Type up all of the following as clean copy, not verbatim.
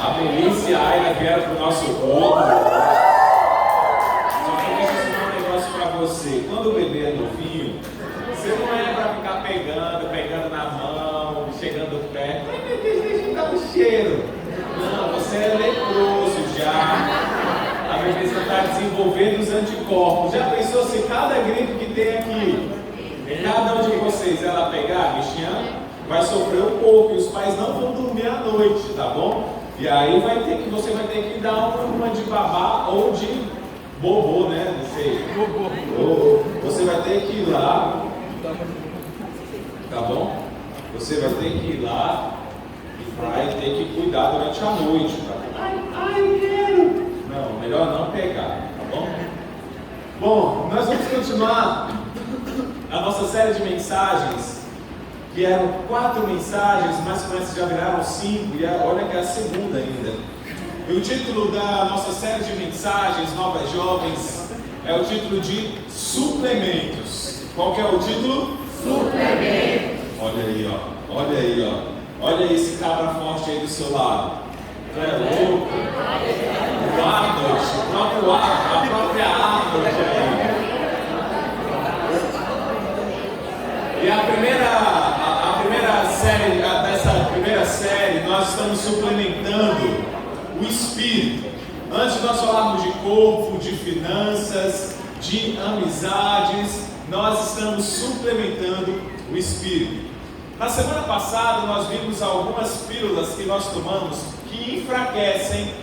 A Melissa e a Ayla vieram para o nosso corpo. Só que deixa eu ensinar um negócio para você. Quando o bebê é novinho, você não é para ficar pegando na mão, chegando perto. Deixa eu dar um cheiro. Não, você é leproso já. A bebê está desenvolvendo os anticorpos. Já pensou se cada gripe que tem aqui, cada um de vocês ela pegar, bichinha, vai sofrer um pouco e os pais não vão dormir à noite, tá bom? E aí você vai ter que dar uma de babá ou de bobô, né? Não sei. Ou você vai ter que ir lá, tá bom? Você vai ter que ir lá e vai ter que cuidar durante a noite, tá? Ai, quero! Não, melhor não pegar, tá bom? Bom, nós vamos continuar a nossa série de mensagens, que eram 4 mensagens, mas com essas já viraram 5, e olha que é a segunda ainda. E o título da nossa série de mensagens, Novas Jovens, é o título de Suplementos. Qual que é o título? Suplementos. Olha aí, ó. Olha esse cabra forte aí do seu lado. Tu é louco? O Arnold, a própria Arnold aí. E dessa primeira série, nós estamos suplementando o espírito. Antes de nós falarmos de corpo, de finanças, de amizades, nós estamos suplementando o espírito. Na semana passada, nós vimos algumas pílulas que nós tomamos que enfraquecem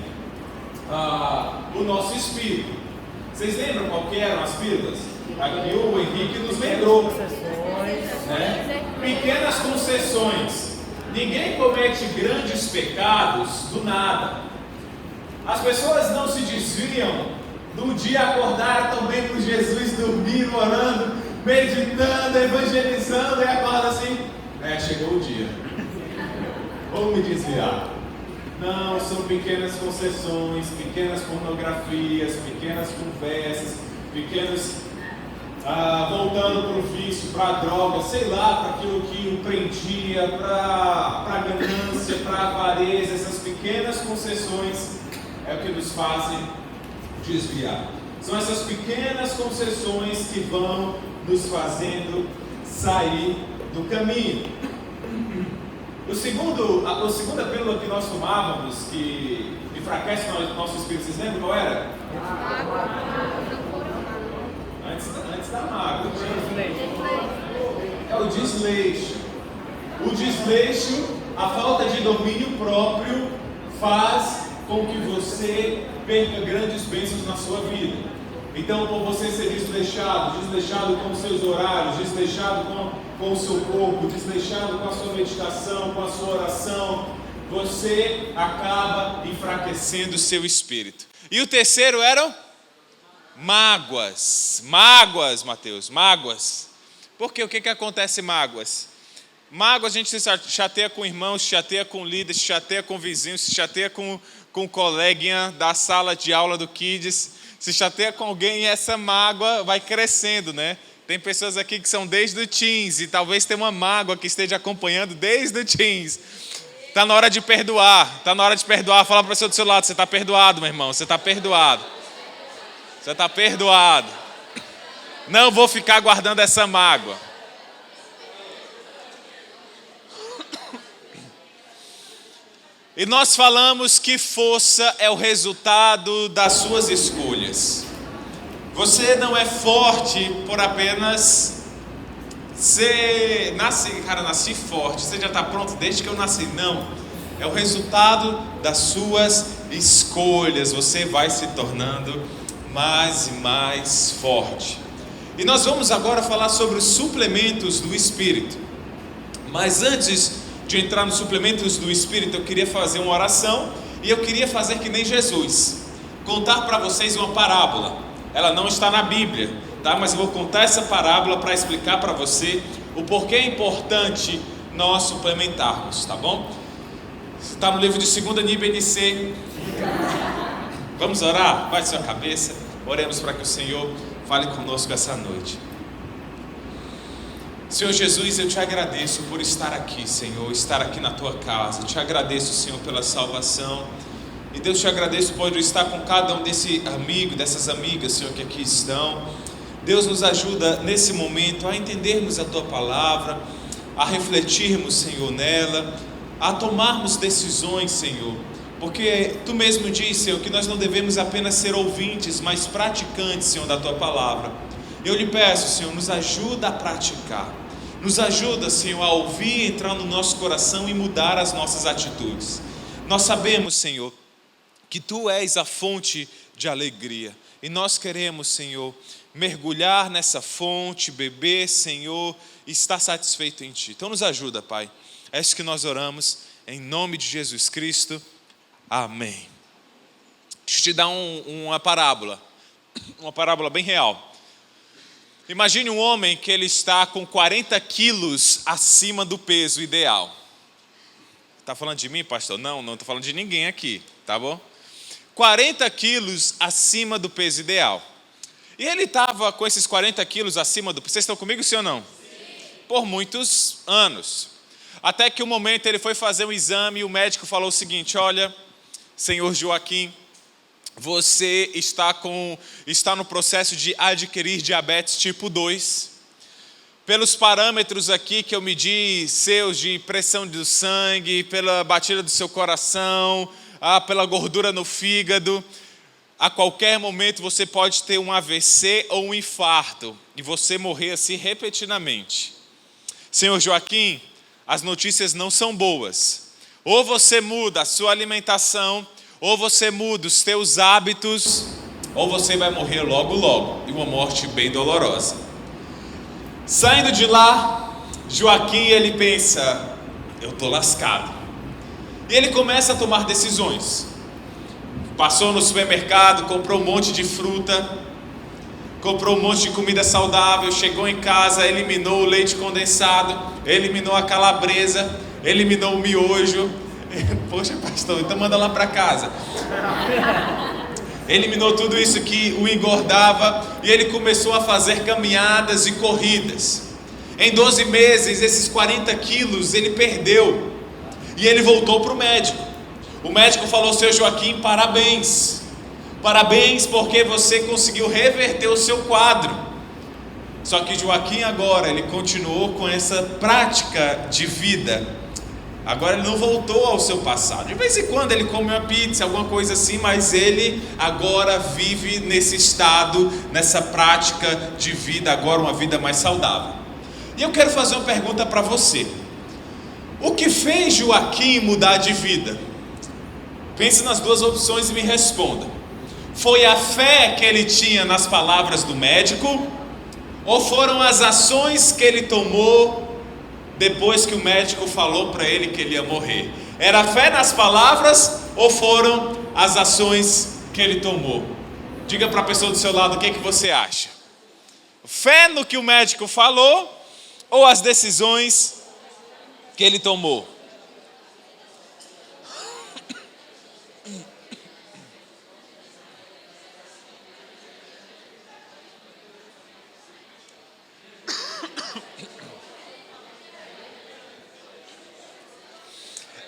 o nosso espírito. Vocês lembram qual que eram as pílulas? Aqui o Henrique nos lembrou, né? Pequenas concessões. Ninguém comete grandes pecados do nada. As pessoas não se desviam do dia acordar também com Jesus, dormindo, orando, meditando, evangelizando, e acorda assim, chegou o dia, vou me desviar. Não, são pequenas concessões, pequenas pornografias, pequenas conversas, voltando para o vício, para a droga, sei lá, para aquilo que o prendia, para a ganância, para a avareza. Essas pequenas concessões é o que nos fazem desviar. São essas pequenas concessões que vão nos fazendo sair do caminho. A segunda pílula que nós tomávamos, que enfraquece o nosso espírito, vocês lembram qual era? Antes da mágoa. É o desleixo. O desleixo, a falta de domínio próprio, faz com que você perca grandes bênçãos na sua vida. Então, por você ser desleixado com os seus horários, desleixado com o seu corpo, desleixado com a sua meditação, com a sua oração, você acaba enfraquecendo o seu espírito. E o terceiro eram mágoas, Mateus, mágoas. Porque o que acontece mágoas? Mágoas, a gente se chateia com irmãos, se chateia com líder, se chateia com vizinhos, se chateia com coleguinha da sala de aula do Kids, se chateia com alguém e essa mágoa vai crescendo, né? Tem pessoas aqui que são desde o teens e talvez tenha uma mágoa que esteja acompanhando desde o teens. Está na hora de perdoar, Fala para o pessoa do seu lado, você está perdoado, meu irmão, você está perdoado. Você está perdoado. Não vou ficar guardando essa mágoa. E nós falamos que força é o resultado das suas escolhas. Você não é forte por apenas nasci forte. Você já está pronto desde que eu nasci. Não. É o resultado das suas escolhas. Você vai se tornando mais e mais forte. E nós vamos agora falar sobre os suplementos do Espírito. Mas antes de entrar nos suplementos do Espírito, eu queria fazer uma oração e eu queria fazer que nem Jesus, contar para vocês uma parábola. Ela não está na Bíblia, tá? Mas eu vou contar essa parábola para explicar para você o porquê é importante nós suplementarmos, tá bom? Está no livro de 2 Níbenice. Vamos orar? Baixe sua cabeça, oremos para que o Senhor fale conosco essa noite. Senhor Jesus, eu te agradeço por estar aqui, Senhor, estar aqui na tua casa. Te agradeço, Senhor, pela salvação. E Deus, te agradeço por estar com cada um desse amigo, dessas amigas, Senhor, que aqui estão. Deus, nos ajuda nesse momento a entendermos a tua palavra, a refletirmos, Senhor, nela, a tomarmos decisões, Senhor. Porque tu mesmo diz, Senhor, que nós não devemos apenas ser ouvintes, mas praticantes, Senhor, da tua palavra. Eu lhe peço, Senhor, nos ajuda a praticar. Nos ajuda, Senhor, a ouvir, entrar no nosso coração e mudar as nossas atitudes. Nós sabemos, Senhor, que tu és a fonte de alegria. E nós queremos, Senhor, mergulhar nessa fonte, beber, Senhor, e estar satisfeito em ti. Então nos ajuda, Pai. É isso que nós oramos, em nome de Jesus Cristo. Amém. Deixa eu te dar uma parábola bem real. Imagine um homem que ele está com 40 quilos acima do peso ideal. Está falando de mim, pastor? Não estou falando de ninguém aqui, tá bom? 40 quilos acima do peso ideal. E ele estava com esses 40 quilos acima do peso. Vocês estão comigo, sim ou não? Sim. Por muitos anos. Até que um momento ele foi fazer um exame e o médico falou o seguinte: olha, senhor Joaquim, você está no processo de adquirir diabetes tipo 2. Pelos parâmetros aqui que eu medi, seus de pressão do sangue, pela batida do seu coração, pela gordura no fígado, a qualquer momento você pode ter um AVC ou um infarto e você morrer assim repetidamente. Senhor Joaquim, as notícias não são boas. Ou você muda a sua alimentação, ou você muda os teus hábitos, ou você vai morrer logo logo, e uma morte bem dolorosa. Saindo de lá, Joaquim, ele pensa: eu estou lascado. E ele começa a tomar decisões. Passou no supermercado, comprou um monte de fruta, comprou um monte de comida saudável, chegou em casa, eliminou o leite condensado, eliminou a calabresa, eliminou o miojo. Poxa, pastor, então manda lá para casa. Eliminou tudo isso que o engordava e ele começou a fazer caminhadas e corridas. Em 12 meses, esses 40 quilos ele perdeu. E ele voltou para o médico. O médico falou: seu Joaquim, parabéns. Parabéns porque você conseguiu reverter o seu quadro. Só que Joaquim agora, ele continuou com essa prática de vida. Agora ele não voltou ao seu passado. De vez em quando ele come uma pizza, alguma coisa assim, mas ele agora vive nesse estado, nessa prática de vida, agora uma vida mais saudável. E eu quero fazer uma pergunta para você. O que fez Joaquim mudar de vida? Pense nas duas opções e me responda. Foi a fé que ele tinha nas palavras do médico? Ou foram as ações que ele tomou depois que o médico falou para ele que ele ia morrer? Era a fé nas palavras ou foram as ações que ele tomou? Diga para a pessoa do seu lado o que você acha. Fé no que o médico falou ou as decisões que ele tomou?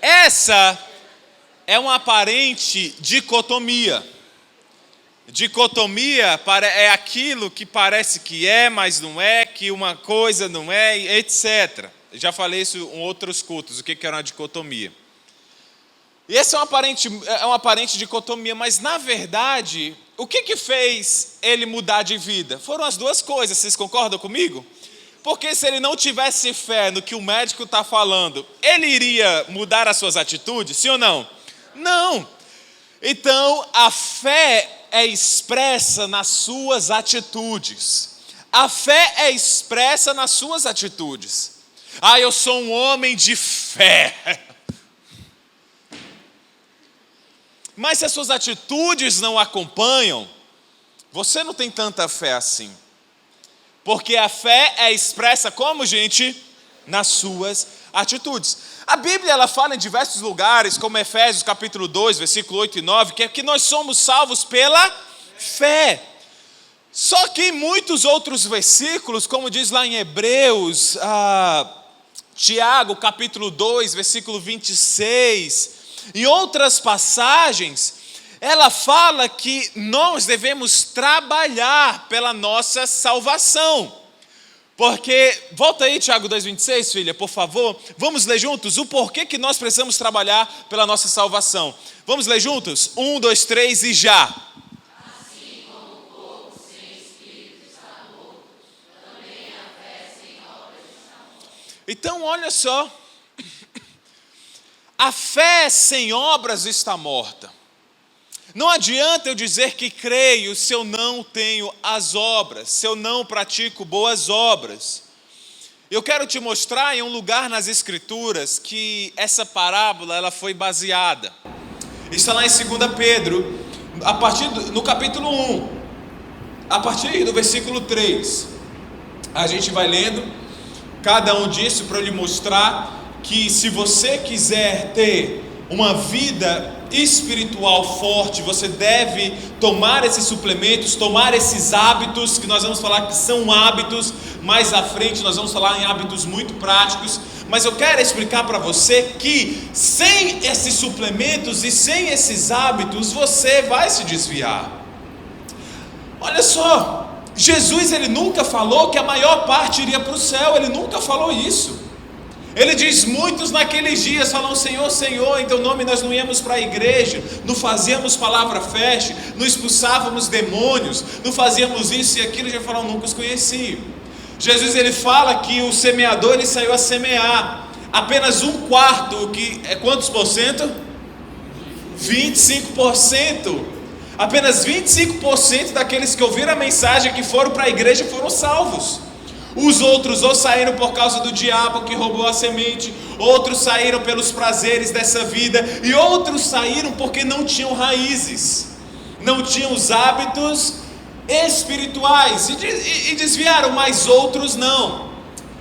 Essa é uma aparente dicotomia. Dicotomia é aquilo que parece que é, mas não é, que uma coisa não é, etc. Já falei isso em outros cultos, o que era uma dicotomia. E essa é uma aparente dicotomia, mas na verdade, o que fez ele mudar de vida? Foram as duas coisas, vocês concordam comigo? Porque se ele não tivesse fé no que o médico está falando, ele iria mudar as suas atitudes, sim ou não? Não. Então, a fé é expressa nas suas atitudes. A fé é expressa nas suas atitudes. Eu sou um homem de fé. Mas se as suas atitudes não acompanham, você não tem tanta fé assim. Porque a fé é expressa como, gente? Nas suas atitudes. A Bíblia ela fala em diversos lugares, como Efésios capítulo 2, versículo 8 e 9, que nós somos salvos pela fé. Só que em muitos outros versículos, como diz lá em Hebreus, Tiago, capítulo 2, versículo 26, em outras passagens, ela fala que nós devemos trabalhar pela nossa salvação. Porque, volta aí Tiago 2,26, filha, por favor, vamos ler juntos o porquê que nós precisamos trabalhar pela nossa salvação. Vamos ler juntos? 1, 2, 3 e já. Assim como o corpo sem espírito está morto, também a fé sem obras está morta. Então, olha só, a fé sem obras está morta. Não adianta eu dizer que creio se eu não tenho as obras, se eu não pratico boas obras. Eu quero te mostrar em um lugar nas Escrituras que essa parábola ela foi baseada. Está lá em 2 Pedro, no capítulo 1, a partir do versículo 3. A gente vai lendo cada um disso para lhe mostrar que se você quiser ter uma vida espiritual forte, você deve tomar esses suplementos, tomar esses hábitos, que nós vamos falar que são hábitos, mais à frente nós vamos falar em hábitos muito práticos, mas eu quero explicar para você que sem esses suplementos e sem esses hábitos, você vai se desviar. Olha só, Jesus ele nunca falou que a maior parte iria para o céu, ele nunca falou isso. Ele diz, muitos naqueles dias falam, Senhor, Senhor, em teu nome nós não íamos para a igreja, não fazíamos palavra feste, não expulsávamos demônios, não fazíamos isso e aquilo, já falam, nunca os conheci. Jesus ele fala que o semeador ele saiu a semear, apenas 1/4, que é quantos por cento? 25%. Apenas 25% daqueles que ouviram a mensagem, que foram para a igreja, foram salvos. Os outros ou saíram por causa do diabo que roubou a semente, outros saíram pelos prazeres dessa vida, e outros saíram porque não tinham raízes, não tinham os hábitos espirituais, e desviaram, mas outros não.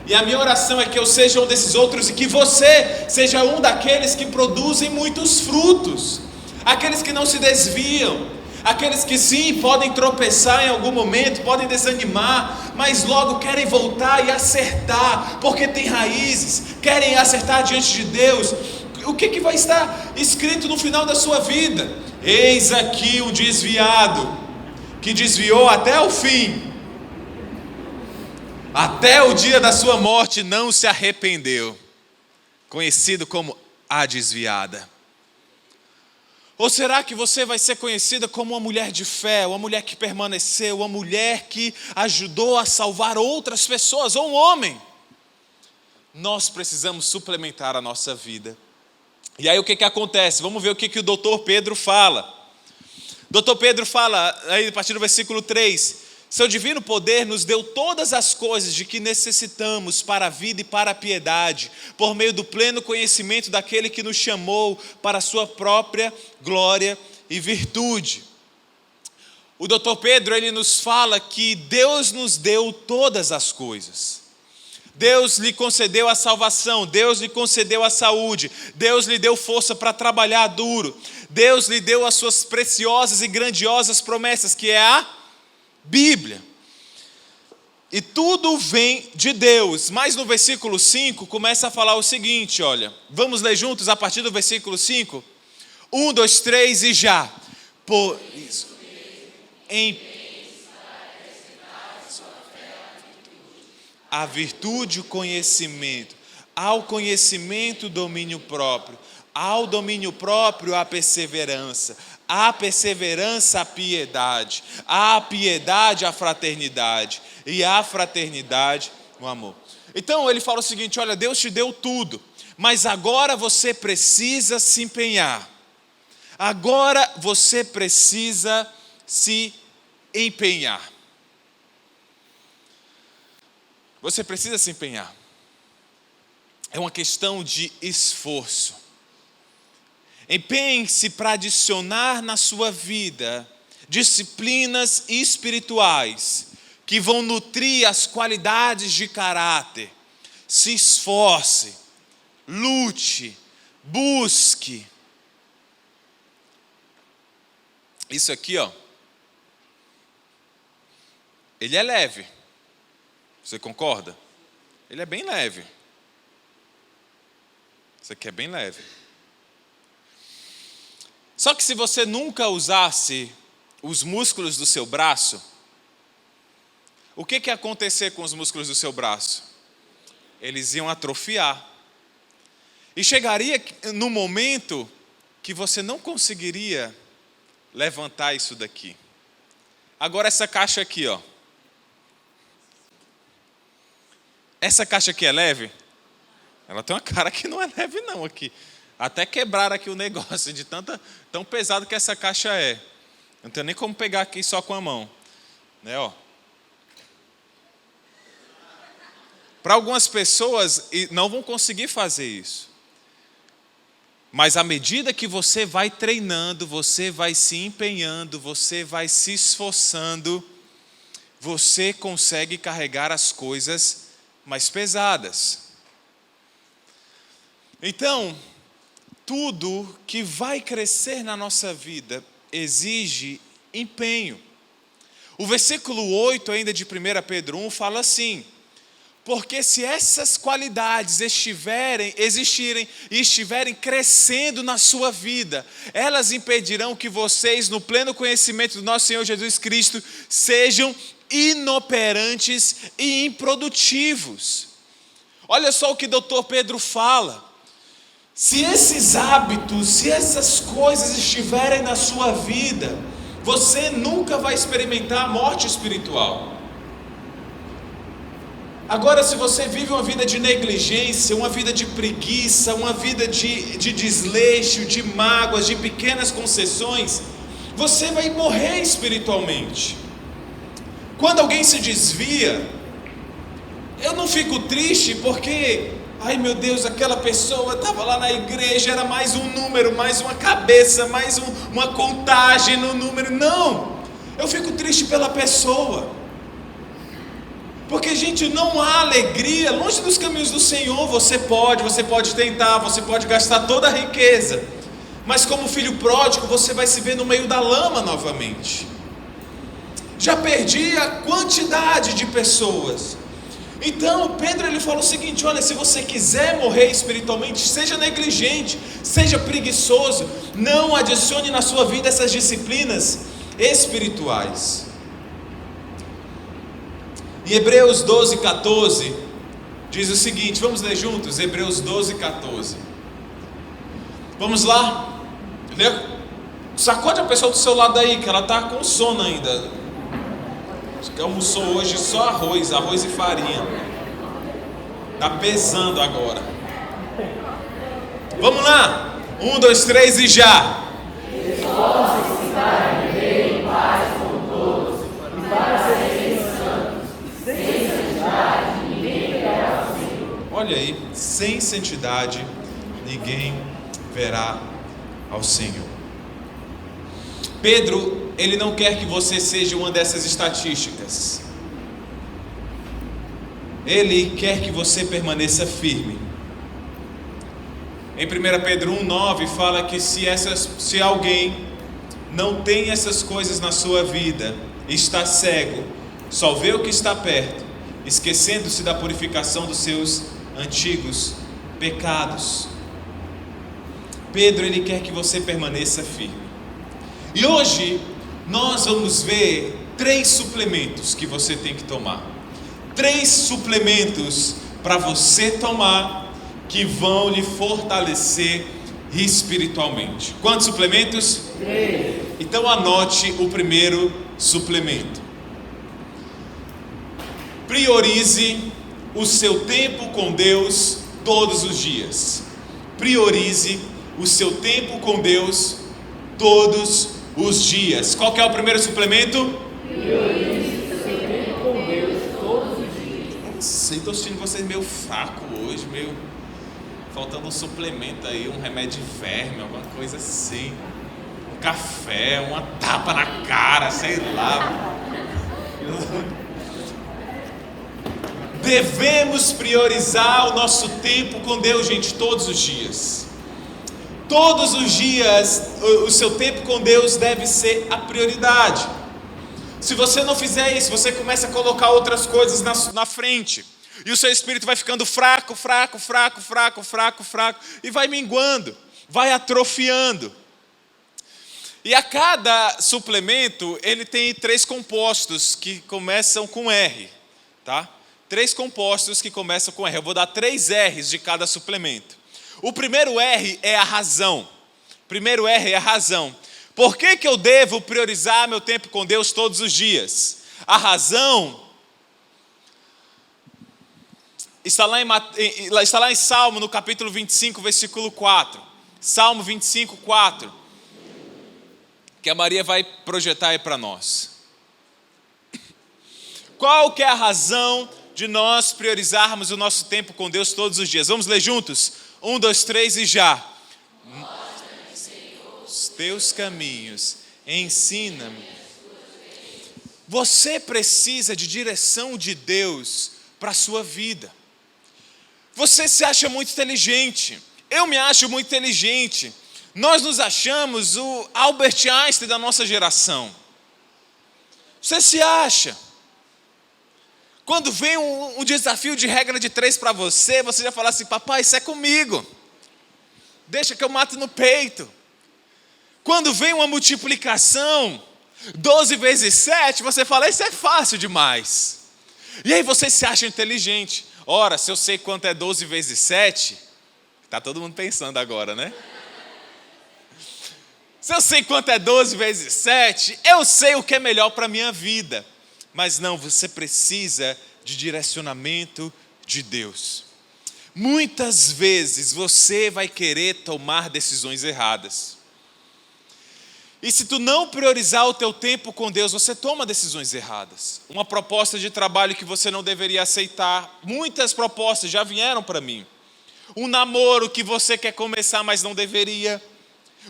E a minha oração é que eu seja um desses outros, e que você seja um daqueles que produzem muitos frutos, aqueles que não se desviam, aqueles que sim, podem tropeçar em algum momento, podem desanimar, mas logo querem voltar e acertar, porque tem raízes, querem acertar diante de Deus. O que vai estar escrito no final da sua vida? Eis aqui um desviado, que desviou até o fim, até o dia da sua morte não se arrependeu, conhecido como a desviada. Ou será que você vai ser conhecida como uma mulher de fé, uma mulher que permaneceu, uma mulher que ajudou a salvar outras pessoas, ou um homem? Nós precisamos suplementar a nossa vida. E aí o que acontece? Vamos ver o que o doutor Pedro fala. Doutor Pedro fala, aí a partir do versículo 3, seu divino poder nos deu todas as coisas de que necessitamos para a vida e para a piedade, por meio do pleno conhecimento daquele que nos chamou para a sua própria glória e virtude. O doutor Pedro, ele nos fala que Deus nos deu todas as coisas. Deus lhe concedeu a salvação, Deus lhe concedeu a saúde, Deus lhe deu força para trabalhar duro, Deus lhe deu as suas preciosas e grandiosas promessas, que é a Bíblia. E tudo vem de Deus. Mas no versículo 5 começa a falar o seguinte, olha, vamos ler juntos a partir do versículo 5? 1, 2, 3 e já. Por isso, a virtude, o conhecimento, ao conhecimento, o domínio próprio, ao domínio próprio, a perseverança, a perseverança, a piedade, a piedade, a fraternidade, e a fraternidade, o amor. Então ele fala o seguinte, olha, Deus te deu tudo, mas agora você precisa se empenhar. Agora você precisa se empenhar. Você precisa se empenhar. É uma questão de esforço. Empenhe-se para adicionar na sua vida disciplinas espirituais que vão nutrir as qualidades de caráter. Se esforce, lute, busque. Isso aqui, ó, ele é leve. Você concorda? Ele é bem leve. Isso aqui é bem leve. Só que se você nunca usasse os músculos do seu braço, o que ia acontecer com os músculos do seu braço? Eles iam atrofiar. E chegaria no momento que você não conseguiria levantar isso daqui. Agora essa caixa aqui, ó. Essa caixa aqui é leve? Ela tem uma cara que não é leve não aqui. Até quebraram aqui o negócio de tão pesado que essa caixa é. Não tem nem como pegar aqui só com a mão. Né, ó. Para algumas pessoas não vão conseguir fazer isso. Mas à medida que você vai treinando, você vai se empenhando, você vai se esforçando, você consegue carregar as coisas mais pesadas. Então, tudo que vai crescer na nossa vida exige empenho. O versículo 8 ainda de 1 Pedro 1 fala assim: porque se essas qualidades existirem e estiverem crescendo na sua vida, elas impedirão que vocês, no pleno conhecimento do nosso Senhor Jesus Cristo, sejam inoperantes e improdutivos. Olha só o que o Dr. Pedro fala. Se esses hábitos, se essas coisas estiverem na sua vida, você nunca vai experimentar a morte espiritual. Agora, se você vive uma vida de negligência, uma vida de preguiça, uma vida de desleixo, de mágoas, de pequenas concessões, você vai morrer espiritualmente. Quando alguém se desvia, eu não fico triste porque, ai meu Deus, aquela pessoa estava lá na igreja, era mais um número, mais uma cabeça, mais uma contagem no número. Não, eu fico triste pela pessoa. Porque, gente, não há alegria longe dos caminhos do Senhor. Você pode tentar, você pode gastar toda a riqueza, mas como filho pródigo, você vai se ver no meio da lama novamente. Já perdi a quantidade de pessoas. Então, Pedro ele fala o seguinte: olha, se você quiser morrer espiritualmente, seja negligente, seja preguiçoso, não adicione na sua vida essas disciplinas espirituais. Em Hebreus 12:14, diz o seguinte, vamos ler juntos? Hebreus 12:14. Vamos lá? Sacode a pessoa do seu lado aí, que ela está com sono ainda. Acho que almoçou hoje só arroz e farinha. Está pesando agora. Vamos lá? 1, 2, 3 e já! Olha aí, sem santidade ninguém verá ao Senhor. Pedro, ele não quer que você seja uma dessas estatísticas. Ele quer que você permaneça firme. Em 1 Pedro 1:9 fala que se alguém não tem essas coisas na sua vida, está cego, só vê o que está perto, esquecendo-se da purificação dos seus antigos pecados. Pedro, ele quer que você permaneça firme. E hoje nós vamos ver 3 suplementos que você tem que tomar. 3 suplementos para você tomar que vão lhe fortalecer espiritualmente. Quantos suplementos? 3. Então anote o primeiro suplemento. Priorize o seu tempo com Deus todos os dias. Priorize o seu tempo com Deus todos os dias. Qual que é o primeiro suplemento? Priorize o seu tempo com Deus todos os dias. Estou sentindo vocês meio fraco hoje, meio faltando um suplemento aí, um remédio de verme, alguma coisa assim. Um café, uma tapa na cara, sei lá. Devemos priorizar o nosso tempo com Deus, gente, todos os dias. Todos os dias, o seu tempo com Deus deve ser a prioridade. Se você não fizer isso, você começa a colocar outras coisas na frente. E o seu espírito vai ficando fraco, e vai minguando, vai atrofiando. E a cada suplemento, ele tem 3 compostos que começam com R, tá? 3 compostos que começam com R. Eu vou dar 3 R's de cada suplemento. O primeiro R é a razão. Primeiro R é a razão. Por que eu devo priorizar meu tempo com Deus todos os dias? A razão está lá em Salmo, no capítulo 25, versículo 4. Salmo 25, 4. Que a Maria vai projetar aí para nós. Qual que é a razão de nós priorizarmos o nosso tempo com Deus todos os dias? Vamos ler juntos? 1, 2, 3 e já. Os teus caminhos, ensina-me. Você precisa de direção de Deus para a sua vida. Você se acha muito inteligente. Eu me acho muito inteligente. Nós nos achamos o Albert Einstein da nossa geração. Você se acha. Quando vem um desafio de regra de 3 para você, você já fala assim: papai, isso é comigo. Deixa que eu mato no peito. Quando vem uma multiplicação, 12 vezes 7, você fala: isso é fácil demais. E aí você se acha inteligente. Ora, se eu sei quanto é 12 vezes 7, está todo mundo pensando agora, né? Se eu sei quanto é 12 vezes 7, eu sei o que é melhor para a minha vida. Mas não, você precisa de direcionamento de Deus. Muitas vezes você vai querer tomar decisões erradas. E se tu não priorizar o teu tempo com Deus, você toma decisões erradas. Uma proposta de trabalho que você não deveria aceitar. Muitas propostas já vieram para mim. Um namoro que você quer começar, mas não deveria.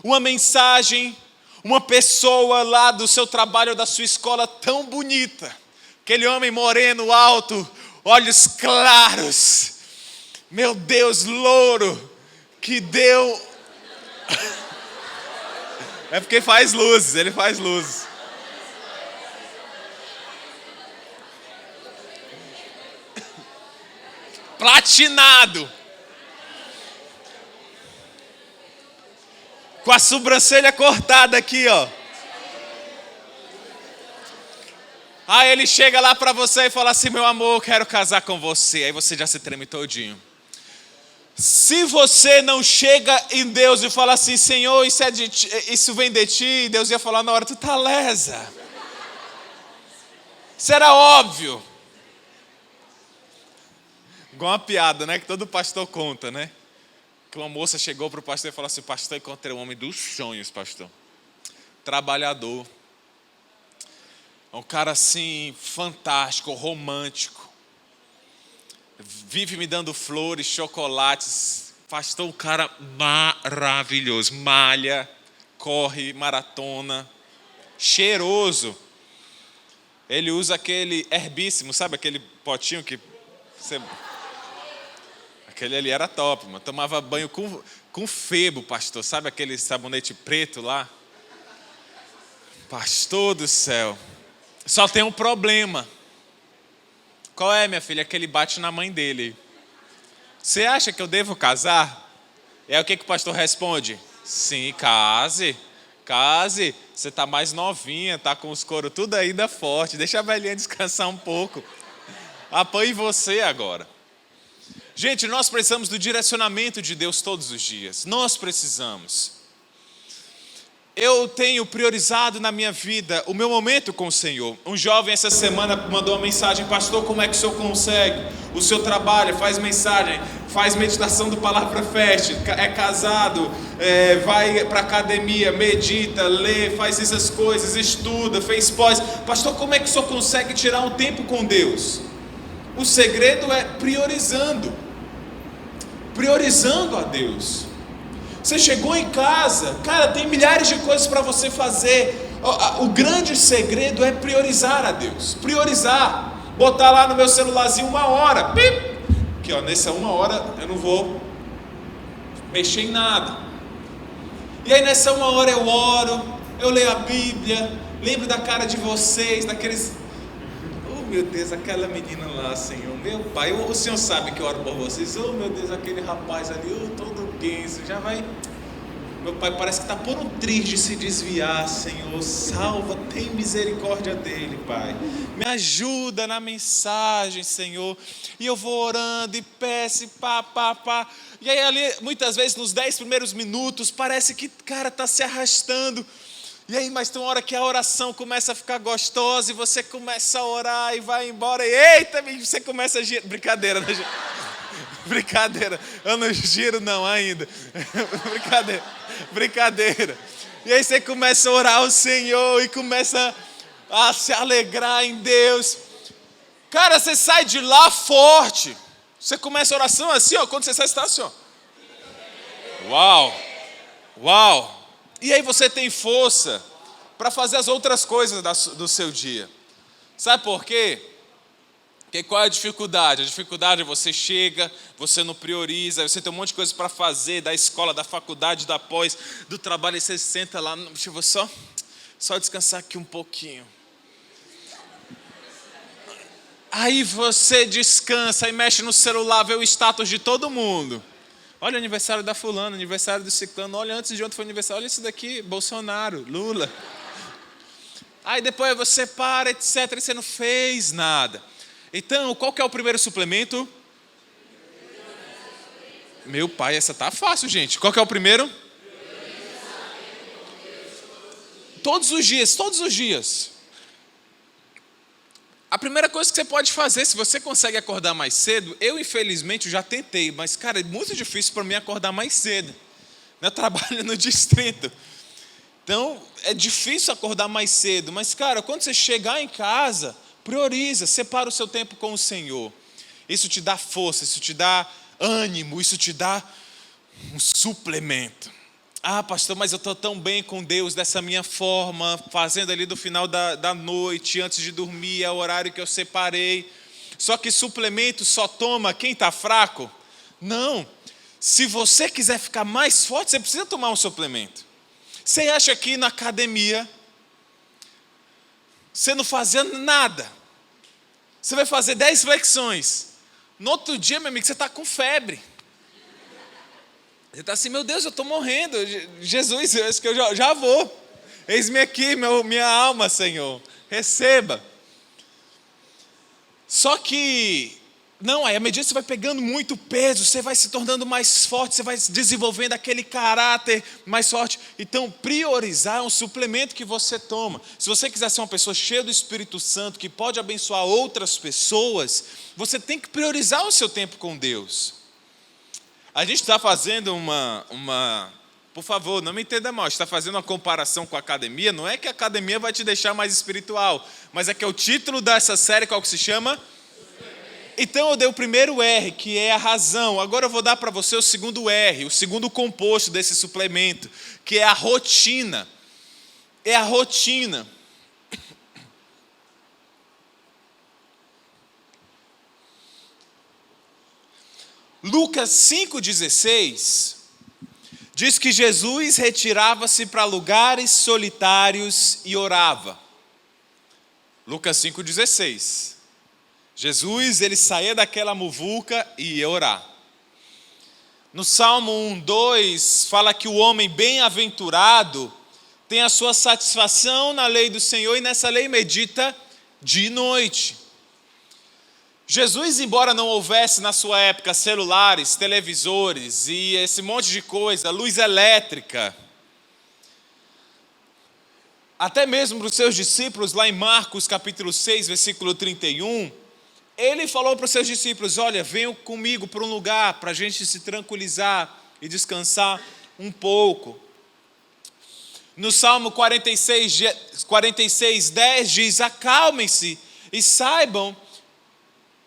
Uma mensagem, uma pessoa lá do seu trabalho ou da sua escola tão bonita. Aquele homem moreno, alto, olhos claros. Meu Deus, louro, que deu... É porque faz luzes, ele faz luzes. Platinado. Com a sobrancelha cortada aqui, ó. Aí ele chega lá pra você e fala assim: meu amor, eu quero casar com você. Aí você já se treme todinho. Se você não chega em Deus e fala assim: Senhor, isso vem de ti, Deus ia falar na hora: tu tá lesa. Isso era óbvio. Igual uma piada, né? Que todo pastor conta, né? Que uma moça chegou para o pastor e falou assim: pastor, encontrei um homem dos sonhos, pastor. Trabalhador. Um cara assim, fantástico, romântico. Vive me dando flores, chocolates. Pastor, um cara maravilhoso. Malha, corre, maratona. Cheiroso. Ele usa aquele herbíssimo, sabe aquele potinho que você... Aquele ali era top, mano. Tomava banho com febo, pastor. Sabe aquele sabonete preto lá? Pastor do céu. Só tem um problema. Qual é, minha filha? Que ele bate na mãe dele. Você acha que eu devo casar? É o que o pastor responde? Sim, case. Case. Você tá mais novinha, tá com os coros tudo ainda forte. Deixa a velhinha descansar um pouco. Apanhe você agora. Gente, nós precisamos do direcionamento de Deus todos os dias. Nós precisamos. Eu tenho priorizado na minha vida o meu momento com o Senhor. Um jovem essa semana mandou uma mensagem: pastor, como é que o senhor consegue? O senhor trabalha, faz mensagem, faz meditação do Palavra Fest, é casado, vai para academia, medita, lê, faz essas coisas, estuda, fez pós. Pastor, como é que o senhor consegue tirar um tempo com Deus? O segredo é priorizando a Deus. Você chegou em casa, cara, tem milhares de coisas para você fazer. O grande segredo é priorizar a Deus. Priorizar. Botar lá no meu celularzinho 1 hora. Pip! Aqui, ó, nessa 1 hora eu não vou mexer em nada. E aí nessa 1 hora eu oro, eu leio a Bíblia, Lembro da cara de vocês, daqueles... Oh meu Deus, aquela menina lá, Senhor, meu Pai, o Senhor sabe que eu oro por vocês. Oh meu Deus, aquele rapaz ali, todo guenso, já vai... Meu Pai, parece que está por um triz de se desviar, Senhor. Salva, tem misericórdia dele, Pai. Me ajuda na mensagem, Senhor. E eu vou orando e peço, pá. E aí ali, muitas vezes, nos 10 primeiros minutos, parece que, cara, está se arrastando. E aí, mas tem uma hora que a oração começa a ficar gostosa e você começa a orar e vai embora. E eita, você começa a girar. Brincadeira, né? Brincadeira, eu não giro não ainda. Brincadeira. E aí você começa a orar ao Senhor e começa a se alegrar em Deus. Cara, você sai de lá forte. Você começa a oração assim, ó. Quando você sai, você está assim, ó. Uau. E aí você tem força para fazer as outras coisas do seu dia. Sabe por quê? Porque qual é a dificuldade? A dificuldade é você chega, você não prioriza, você tem um monte de coisa para fazer, da escola, da faculdade, da pós, do trabalho, e você senta lá, deixa eu só descansar aqui um pouquinho. Aí você descansa e mexe no celular, vê o status de todo mundo. Olha o aniversário da fulana, aniversário do ciclano, olha, antes de ontem foi aniversário, olha isso daqui, Bolsonaro, Lula. Aí depois você para, etc, e você não fez nada. Então, qual que é o primeiro suplemento? Meu Pai, essa tá fácil, gente. Qual que é o primeiro? Todos os dias. A primeira coisa que você pode fazer, se você consegue acordar mais cedo, eu infelizmente já tentei, mas cara, é muito difícil para mim acordar mais cedo. Eu trabalho no distrito. Então, é difícil acordar mais cedo, mas cara, quando você chegar em casa, prioriza, separa o seu tempo com o Senhor. Isso te dá força, isso te dá ânimo, isso te dá um suplemento. Ah, pastor, mas eu estou tão bem com Deus dessa minha forma, fazendo ali do final da noite, antes de dormir, é o horário que eu separei. Só que suplemento só toma quem está fraco? Não. Se você quiser ficar mais forte, você precisa tomar um suplemento. Você acha que na academia, você não fazendo nada, você vai fazer 10 flexões. No outro dia, meu amigo, você está com febre. Você está assim, meu Deus, eu estou morrendo. Jesus, eu acho que eu já vou. Eis-me aqui, minha alma, Senhor. Receba. Só que, não, aí à medida que você vai pegando muito peso, você vai se tornando mais forte, você vai desenvolvendo aquele caráter mais forte. Então, priorizar é um suplemento que você toma. Se você quiser ser uma pessoa cheia do Espírito Santo, que pode abençoar outras pessoas, você tem que priorizar o seu tempo com Deus. A gente está fazendo por favor, não me entenda mal, está fazendo uma comparação com a academia, não é que a academia vai te deixar mais espiritual, mas é que o título dessa série, qual que se chama? Então eu dei o primeiro R, que é a razão. Agora eu vou dar para você o segundo R, o segundo composto desse suplemento, que é a rotina. É a rotina. Lucas 5,16 diz que Jesus retirava-se para lugares solitários e orava. Lucas 5,16. Jesus, ele saía daquela muvuca e ia orar. No Salmo 1:2 fala que o homem bem-aventurado tem a sua satisfação na lei do Senhor e nessa lei medita dia e noite. Jesus, embora não houvesse na sua época celulares, televisores e esse monte de coisa, luz elétrica, até mesmo para os seus discípulos, lá em Marcos capítulo 6, versículo 31, ele falou para os seus discípulos, olha, venham comigo para um lugar para a gente se tranquilizar e descansar um pouco. No Salmo 46:10 diz, acalmem-se e saibam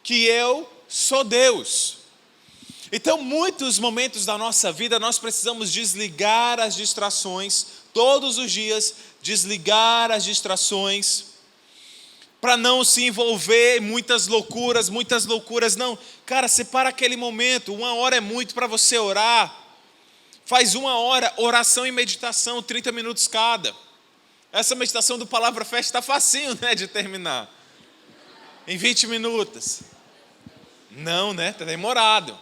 que eu sou Deus. Então, muitos momentos da nossa vida, nós precisamos desligar as distrações, todos os dias, desligar as distrações, para não se envolver em muitas loucuras, não. Cara, separa aquele momento, 1 hora é muito para você orar, faz 1 hora, oração e meditação, 30 minutos cada. Essa meditação do Palavra Fé está facinho, né, de terminar. Em 20 minutos. Não, né? Está demorado.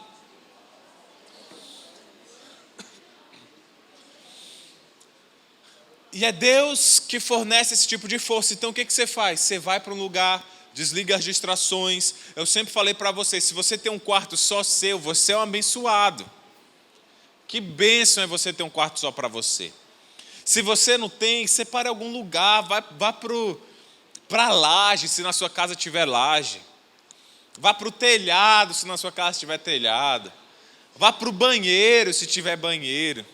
E é Deus que fornece esse tipo de força. Então o que você faz? Você vai para um lugar, desliga as distrações. Eu sempre falei para você, se você tem um quarto só seu, você é um abençoado. Que bênção é você ter um quarto só para você. Se você não tem, separe algum lugar, vá para a laje, se na sua casa tiver laje. Vá para o telhado, se na sua casa tiver telhado. Vá para o banheiro, se tiver banheiro.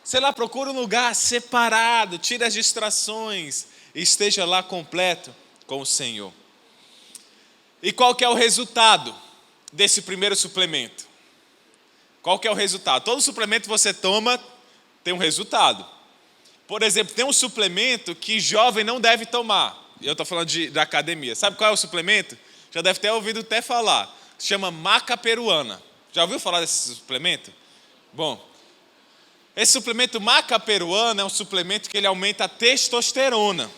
Sei lá, procure um lugar separado, tire as distrações e esteja lá completo com o Senhor. E qual que é o resultado desse primeiro suplemento? Qual que é o resultado? Todo suplemento que você toma tem um resultado. Por exemplo, tem um suplemento que jovem não deve tomar. Eu estou falando da academia. Sabe qual é o suplemento? Já deve ter ouvido até falar. Se chama maca peruana. Já ouviu falar desse suplemento? Bom, esse suplemento maca peruana é um suplemento que ele aumenta a testosterona.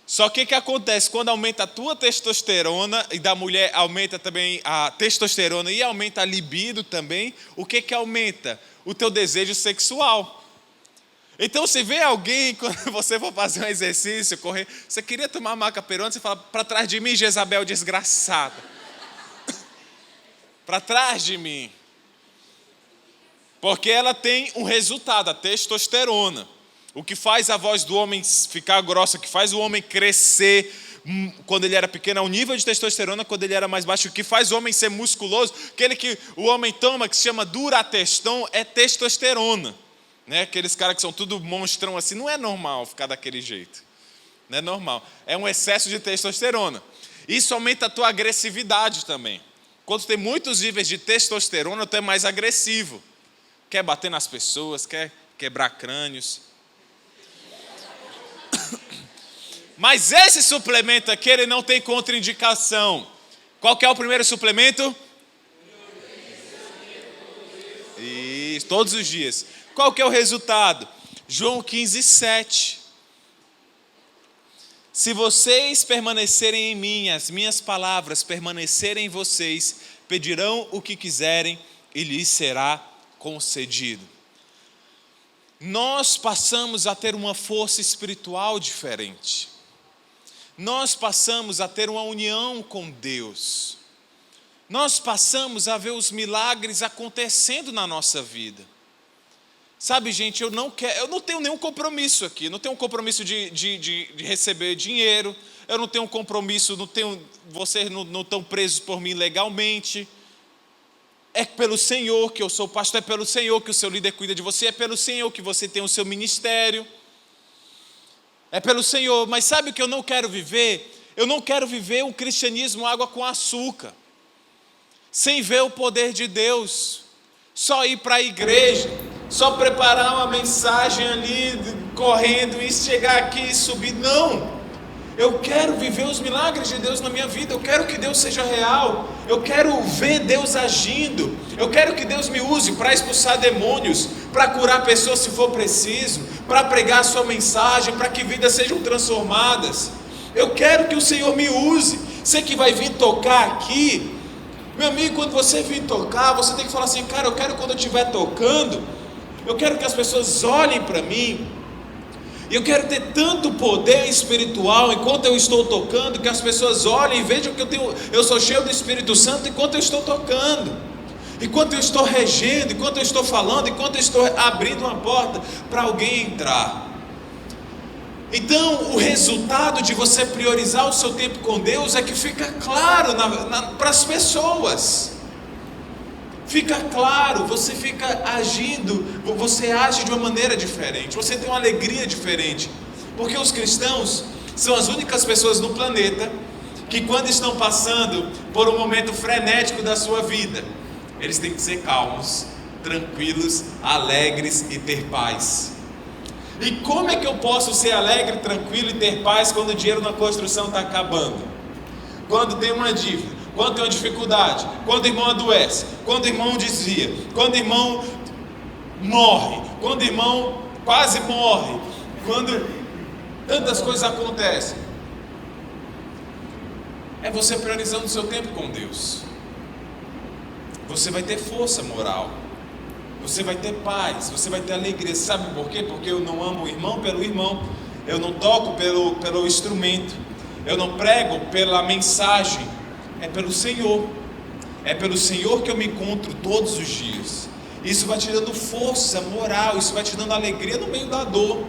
Só que o que acontece? Quando aumenta a tua testosterona e da mulher aumenta também a testosterona e aumenta a libido também, o que aumenta? O teu desejo sexual. Então, se vê alguém, quando você for fazer um exercício, correr, você queria tomar maca peruana, você fala, para trás de mim, Jezabel desgraçada. Para trás de mim. Porque ela tem um resultado, a testosterona. O que faz a voz do homem ficar grossa, o que faz o homem crescer quando ele era pequeno, é o nível de testosterona quando ele era mais baixo. O que faz o homem ser musculoso, aquele que o homem toma, que se chama Durateston, é testosterona. Né? Aqueles caras que são tudo monstrão assim, não é normal ficar daquele jeito. Não é normal. É um excesso de testosterona. Isso aumenta a tua agressividade também. Quando tem muitos níveis de testosterona, tu é mais agressivo. Quer bater nas pessoas, quer quebrar crânios. Mas esse suplemento aqui, ele não tem contraindicação. Qual que é o primeiro suplemento? Isso, todos os dias. Qual que é o resultado? João 15:7. Se vocês permanecerem em mim, as minhas palavras permanecerem em vocês, pedirão o que quiserem e lhes será concedido. Nós passamos a ter uma força espiritual diferente. Nós passamos a ter uma união com Deus. Nós passamos a ver os milagres acontecendo na nossa vida. Sabe, gente, eu não tenho nenhum compromisso aqui. Eu não tenho um compromisso de receber dinheiro. Eu não tenho um compromisso, vocês não estão presos por mim legalmente. É pelo Senhor que eu sou pastor, é pelo Senhor que o seu líder cuida de você, é pelo Senhor que você tem o seu ministério. É pelo Senhor, mas sabe o que eu não quero viver? Eu não quero viver um cristianismo água com açúcar, sem ver o poder de Deus, só ir para a igreja, só preparar uma mensagem ali, correndo e chegar aqui e subir. Não! Eu quero viver os milagres de Deus na minha vida, eu quero que Deus seja real, eu quero ver Deus agindo, eu quero que Deus me use para expulsar demônios, para curar pessoas se for preciso, para pregar a sua mensagem, para que vidas sejam transformadas. Eu quero que o Senhor me use. Você que vai vir tocar aqui, meu amigo, quando você vir tocar, você tem que falar assim, cara, eu quero quando eu estiver tocando, eu quero que as pessoas olhem para mim. E eu quero ter tanto poder espiritual enquanto eu estou tocando, que as pessoas olhem e vejam que eu sou cheio do Espírito Santo enquanto eu estou tocando, enquanto eu estou regendo, enquanto eu estou falando, enquanto eu estou abrindo uma porta para alguém entrar. Então, o resultado de você priorizar o seu tempo com Deus é que fica claro para as pessoas. Fica claro, você fica agindo, você age de uma maneira diferente, você tem uma alegria diferente, porque os cristãos são as únicas pessoas no planeta que, quando estão passando por um momento frenético da sua vida, eles têm que ser calmos, tranquilos, alegres e ter paz. E como é que eu posso ser alegre, tranquilo e ter paz quando o dinheiro na construção está acabando? Quando tem uma dívida? Quando tem uma dificuldade, quando o irmão adoece, quando o irmão desvia, quando o irmão morre, quando o irmão quase morre, quando Tantas coisas acontecem. É você priorizando o seu tempo com Deus. Você vai ter força moral. Você vai ter paz, você vai ter alegria. Sabe por quê? Porque eu não amo o irmão pelo irmão. Eu não toco pelo instrumento. Eu não prego pela mensagem. É pelo Senhor. É pelo Senhor que eu me encontro todos os dias. Isso vai te dando força moral. Isso vai te dando alegria no meio da dor.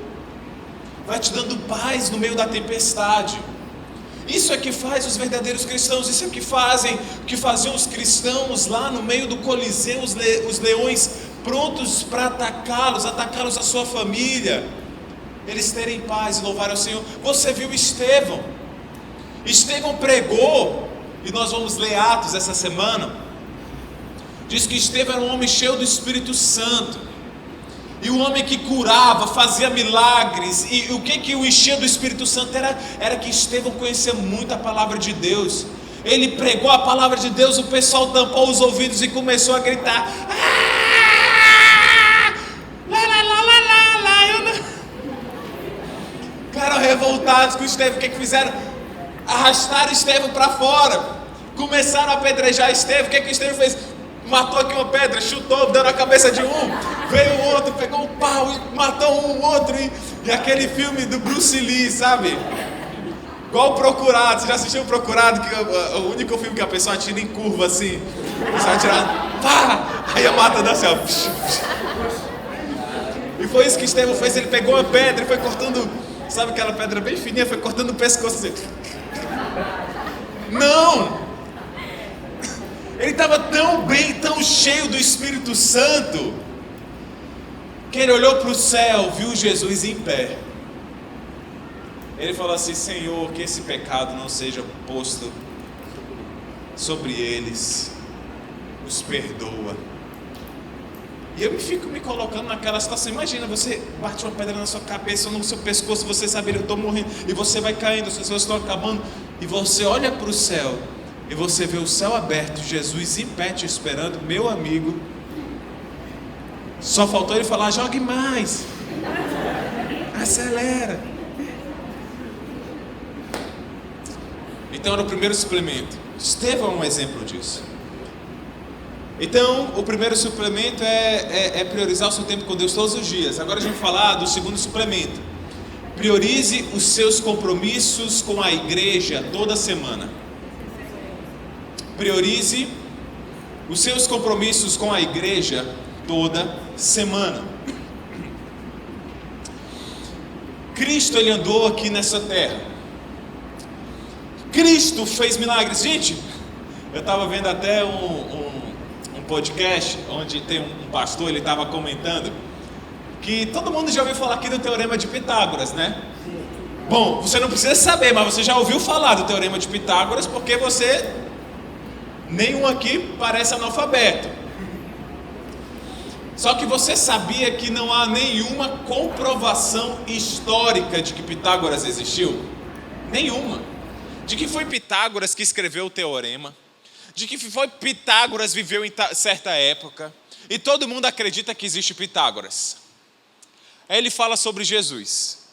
Vai te dando paz no meio da tempestade. Isso é que faz os verdadeiros cristãos. Isso é que faziam os cristãos lá no meio do Coliseu, os leões prontos para atacá-los a sua família, eles terem paz e louvar ao Senhor. Você viu Estevão pregou, e nós vamos ler Atos essa semana. Diz que Estevão era um homem cheio do Espírito Santo, e um homem que curava, fazia milagres. E o que o enchia do Espírito Santo era que Estevão conhecia muito a palavra de Deus. Ele pregou a palavra de Deus, o pessoal tampou os ouvidos e começou a gritar: Ficaram revoltados com Estevão. O que fizeram? Arrastaram Estevão para fora, começaram a apedrejar Estevão. O que Estevão fez? Matou aqui uma pedra, chutou, dando a cabeça de um. Veio o outro, pegou um pau e matou um outro. E aquele filme do Bruce Lee, sabe? Igual o Procurado. Você já assistiu o Procurado? Que é o único filme que a pessoa atira em curva assim. Você vai atirar, pá! Aí a mata dá assim, ó. E foi isso que Estevão fez. Ele pegou uma pedra e foi cortando, sabe aquela pedra bem fininha? Foi cortando o pescoço assim. Não! Ele estava tão bem, tão cheio do Espírito Santo, que ele olhou para o céu, viu Jesus em pé. Ele falou assim: Senhor, que esse pecado não seja posto sobre eles, os perdoa. E eu fico me colocando naquela situação. Imagina, você bate uma pedra na sua cabeça ou no seu pescoço, você sabe, eu estou morrendo, e você vai caindo, as pessoas estão acabando, e você olha para o céu, e você vê o céu aberto, Jesus em pé te esperando. Meu amigo, só faltou ele falar: jogue mais, acelera. Então era o primeiro suplemento. Estevão é um exemplo disso. Então o primeiro suplemento é priorizar o seu tempo com Deus todos os dias. Agora a gente vai falar do segundo suplemento. Priorize os seus compromissos com a igreja toda semana. Priorize os seus compromissos com a igreja toda semana. Cristo, ele andou aqui nessa terra. Cristo fez milagres. Gente, eu estava vendo até um podcast onde tem um pastor, ele estava comentando que todo mundo já ouviu falar aqui do Teorema de Pitágoras, né? Bom, você não precisa saber, mas você já ouviu falar do Teorema de Pitágoras, porque nenhum aqui parece analfabeto. Só que você sabia que não há nenhuma comprovação histórica de que Pitágoras existiu? Nenhuma. De que foi Pitágoras que escreveu o Teorema, de que foi Pitágoras viveu em certa época, e todo mundo acredita que existe Pitágoras. Aí ele fala sobre Jesus.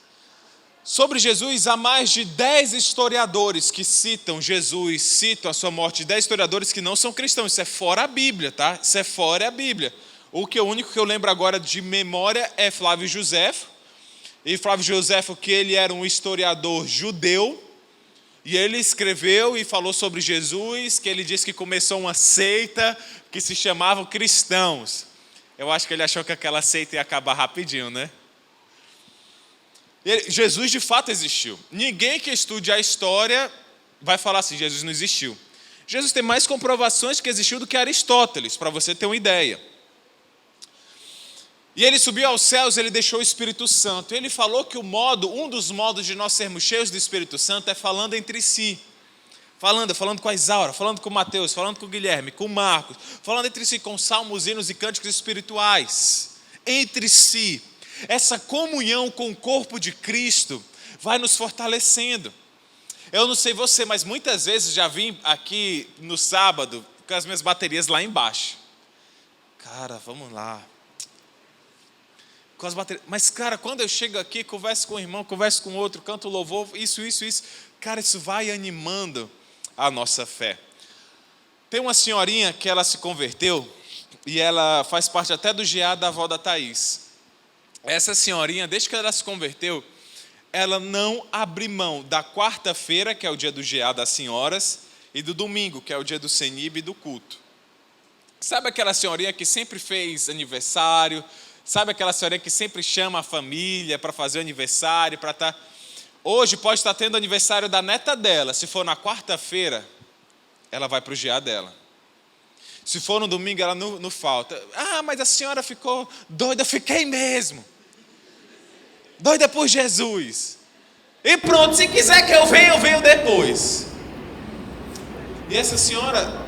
Sobre Jesus, há mais de 10 historiadores que citam Jesus, citam a sua morte, 10 historiadores que não são cristãos. Isso é fora a Bíblia, tá? Isso é fora a Bíblia. O único que eu lembro agora de memória é Flávio Josefo. E Flávio Josefo, que ele era um historiador judeu, e ele escreveu e falou sobre Jesus, que ele disse que começou uma seita que se chamava cristãos. Eu acho que ele achou que aquela seita ia acabar rapidinho, né? Jesus de fato existiu. Ninguém que estude a história vai falar assim: Jesus não existiu. Jesus tem mais comprovações que existiu do que Aristóteles, para você ter uma ideia. E ele subiu aos céus, ele deixou o Espírito Santo. Ele falou que um dos modos de nós sermos cheios do Espírito Santo é falando entre si. Falando com a Isaura, falando com o Mateus, falando com o Guilherme, com o Marcos, falando entre si com salmos, hinos e cânticos espirituais. Entre si. Essa comunhão com o corpo de Cristo vai nos fortalecendo. Eu não sei você, mas muitas vezes já vim aqui no sábado com as minhas baterias lá embaixo. Cara, vamos lá. com as baterias. Mas, cara, quando eu chego aqui, converso com um irmão, converso com outro, canto louvor, isso. Cara, isso vai animando a nossa fé. Tem uma senhorinha que ela se converteu e ela faz parte até do GA da avó da Thaís. Essa senhorinha, desde que ela se converteu, ela não abre mão da quarta-feira, que é o dia do GA das senhoras, e do domingo, que é o dia do CENIB e do culto. Sabe aquela senhorinha que sempre fez aniversário? Sabe aquela senhorinha que sempre chama a família para fazer o aniversário? Hoje pode estar tendo aniversário da neta dela. Se for na quarta-feira, ela vai para o GA dela. Se for no domingo, ela não falta. Ah, mas a senhora ficou doida. Fiquei mesmo. Doida por Jesus. E pronto, se quiser que eu venho depois. E essa senhora,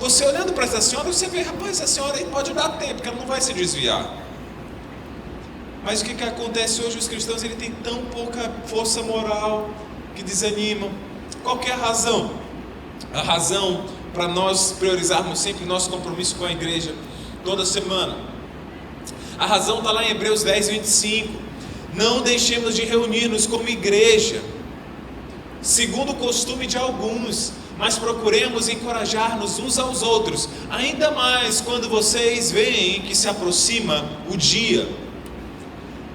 você olhando para essa senhora, você vê, rapaz, essa senhora aí pode dar tempo, porque ela não vai se desviar. Mas o que acontece hoje? Os cristãos eles têm tão pouca força moral que desanimam. Qual que é a razão? A razão para nós priorizarmos sempre nosso compromisso com a igreja toda semana. A razão está lá em Hebreus 10, 25. Não deixemos de reunir-nos como igreja, segundo o costume de alguns, mas procuremos encorajar-nos uns aos outros, ainda mais quando vocês veem que se aproxima o dia.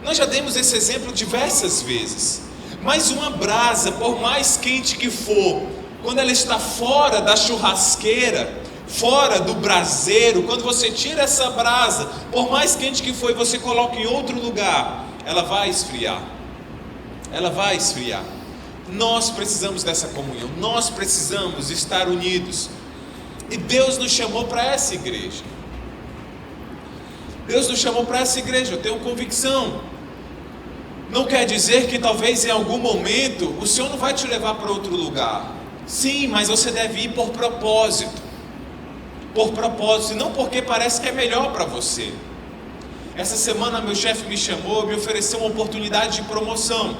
Nós já demos esse exemplo diversas vezes, mas uma brasa, por mais quente que for, quando ela está fora da churrasqueira, fora do braseiro, quando você tira essa brasa, por mais quente que for e você coloca em outro lugar, ela vai esfriar. Ela vai esfriar. Nós precisamos dessa comunhão, nós precisamos estar unidos. E Deus nos chamou para essa igreja. Deus nos chamou para essa igreja, eu tenho convicção. Não quer dizer que talvez em algum momento o Senhor não vai te levar para outro lugar. Sim, mas você deve ir por propósito. Por propósito, e não porque parece que é melhor para você. Essa semana meu chefe me chamou, me ofereceu uma oportunidade de promoção,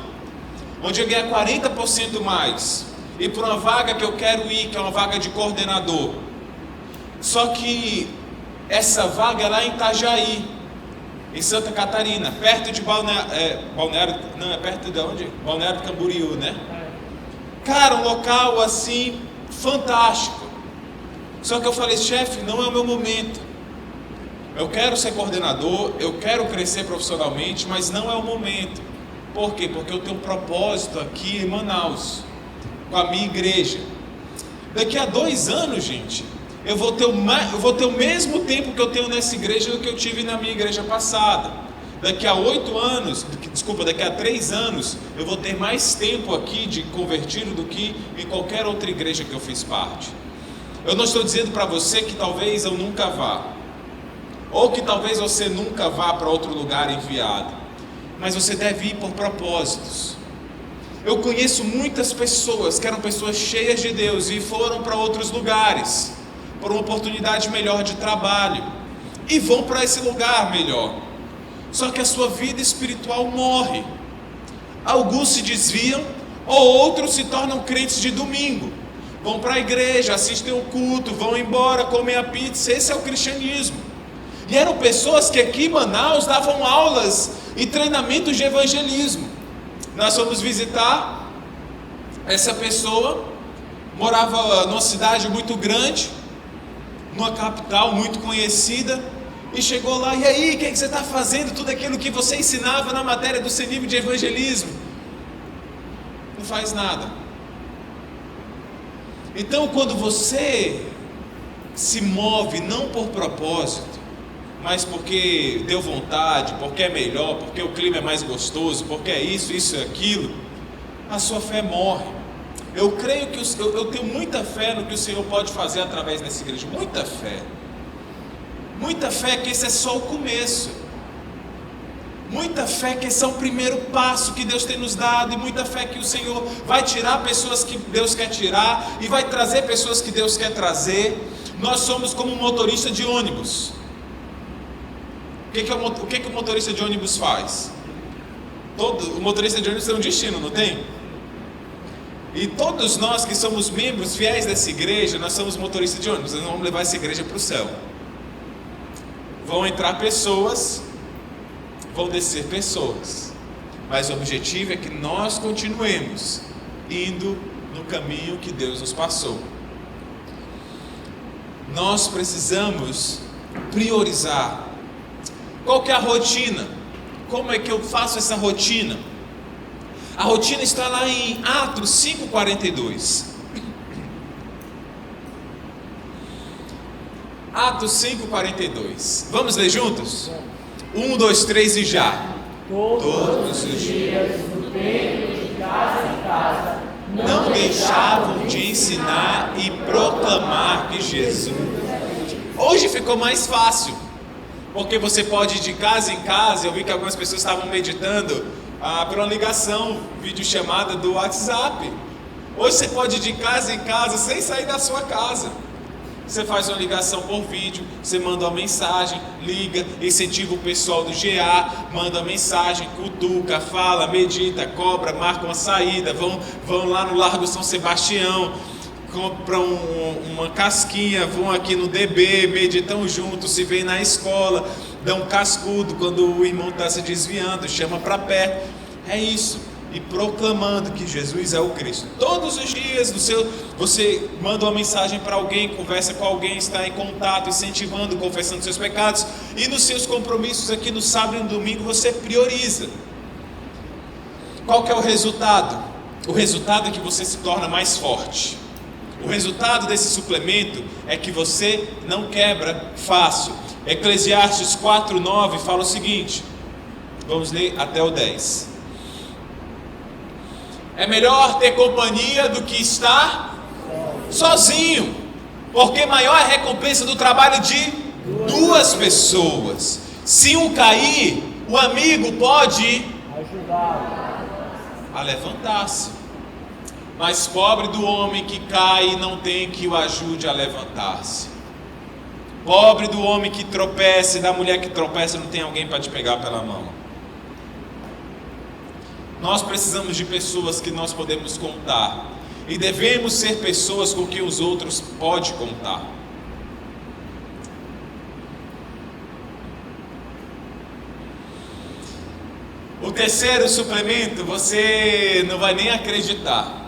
onde eu ganho 40% mais, e para uma vaga que eu quero ir, que é uma vaga de coordenador. Só que essa vaga é lá em Itajaí, em Santa Catarina, perto de perto de onde? Balneário Camboriú, né? Cara, um local assim, fantástico. Só que eu falei, chefe, não é o meu momento. Eu quero ser coordenador, eu quero crescer profissionalmente, mas não é o momento. Por quê? Porque eu tenho um propósito aqui em Manaus, com a minha igreja. Daqui a 2 anos, gente, eu vou ter o mesmo tempo que eu tenho nessa igreja do que eu tive na minha igreja passada. Daqui a 3 anos, eu vou ter mais tempo aqui de convertido do que em qualquer outra igreja que eu fiz parte. Eu não estou dizendo para você que talvez eu nunca vá, ou que talvez você nunca vá para outro lugar enviado, mas você deve ir por propósitos. Eu conheço muitas pessoas que eram pessoas cheias de Deus e foram para outros lugares, por uma oportunidade melhor de trabalho, e vão para esse lugar melhor, só que a sua vida espiritual morre. Alguns se desviam, ou outros se tornam crentes de domingo, vão para a igreja, assistem o culto, vão embora, comem a pizza. Esse é o cristianismo. E eram pessoas que aqui em Manaus davam aulas e treinamentos de evangelismo. Nós fomos visitar essa pessoa, morava numa cidade muito grande, numa capital muito conhecida, e chegou lá, e aí, o que você está fazendo? Tudo aquilo que você ensinava na matéria do CENIB de evangelismo. Não faz nada. Então, quando você se move não por propósito, mas porque deu vontade, porque é melhor, porque o clima é mais gostoso, porque é isso e aquilo, a sua fé morre. Eu creio que eu tenho muita fé no que o Senhor pode fazer através dessa igreja, muita fé que esse é só o começo, muita fé que esse é o primeiro passo que Deus tem nos dado, e muita fé que o Senhor vai tirar pessoas que Deus quer tirar, e vai trazer pessoas que Deus quer trazer. Nós somos como um motorista de ônibus. O que o motorista de ônibus faz? O motorista de ônibus tem um destino, não tem? E todos nós que somos membros fiéis dessa igreja, nós somos motoristas de ônibus. Nós vamos levar essa igreja para o céu. Vão entrar pessoas vão descer pessoas. Mas o objetivo é que nós continuemos indo no caminho que Deus nos passou. Nós precisamos priorizar. Qual que é a rotina? Como é que eu faço essa rotina? A rotina está lá em Atos 5:42. Atos 5:42. Vamos ler juntos? 1, 2, 3 e já. Todos os dias, no templo, de casa em casa, Não deixavam de ensinar e proclamar que Jesus. Hoje ficou mais fácil, porque você pode ir de casa em casa. Eu vi que algumas pessoas estavam meditando por uma ligação, videochamada do WhatsApp. Hoje você pode ir de casa em casa sem sair da sua casa. Você faz uma ligação por vídeo, você manda uma mensagem, liga, incentiva o pessoal do GA, manda uma mensagem, cutuca, fala, medita, cobra, marca uma saída, vão lá no Largo São Sebastião, compram uma casquinha, vão aqui no DB, meditam juntos, se veem na escola, dão um cascudo quando o irmão está se desviando, chama para perto. É isso. E proclamando que Jesus é o Cristo. Todos os dias você manda uma mensagem para alguém, conversa com alguém, está em contato, incentivando, confessando seus pecados. E nos seus compromissos aqui no sábado e no domingo você prioriza. Qual que é o resultado? O resultado é que você se torna mais forte. O resultado desse suplemento é que você não quebra fácil. Eclesiastes 4:9 fala o seguinte. Vamos ler até o 10. É melhor ter companhia do que estar sozinho, porque maior é a recompensa do trabalho de duas pessoas. Se um cair, o amigo pode ajudá-lo a levantar-se. Mas pobre do homem que cai e não tem que o ajude a levantar-se. Pobre do homem que tropeça e da mulher que tropeça, não tem alguém para te pegar pela mão. Nós precisamos de pessoas que nós podemos contar. E devemos ser pessoas com quem os outros podem contar. O terceiro suplemento, você não vai nem acreditar.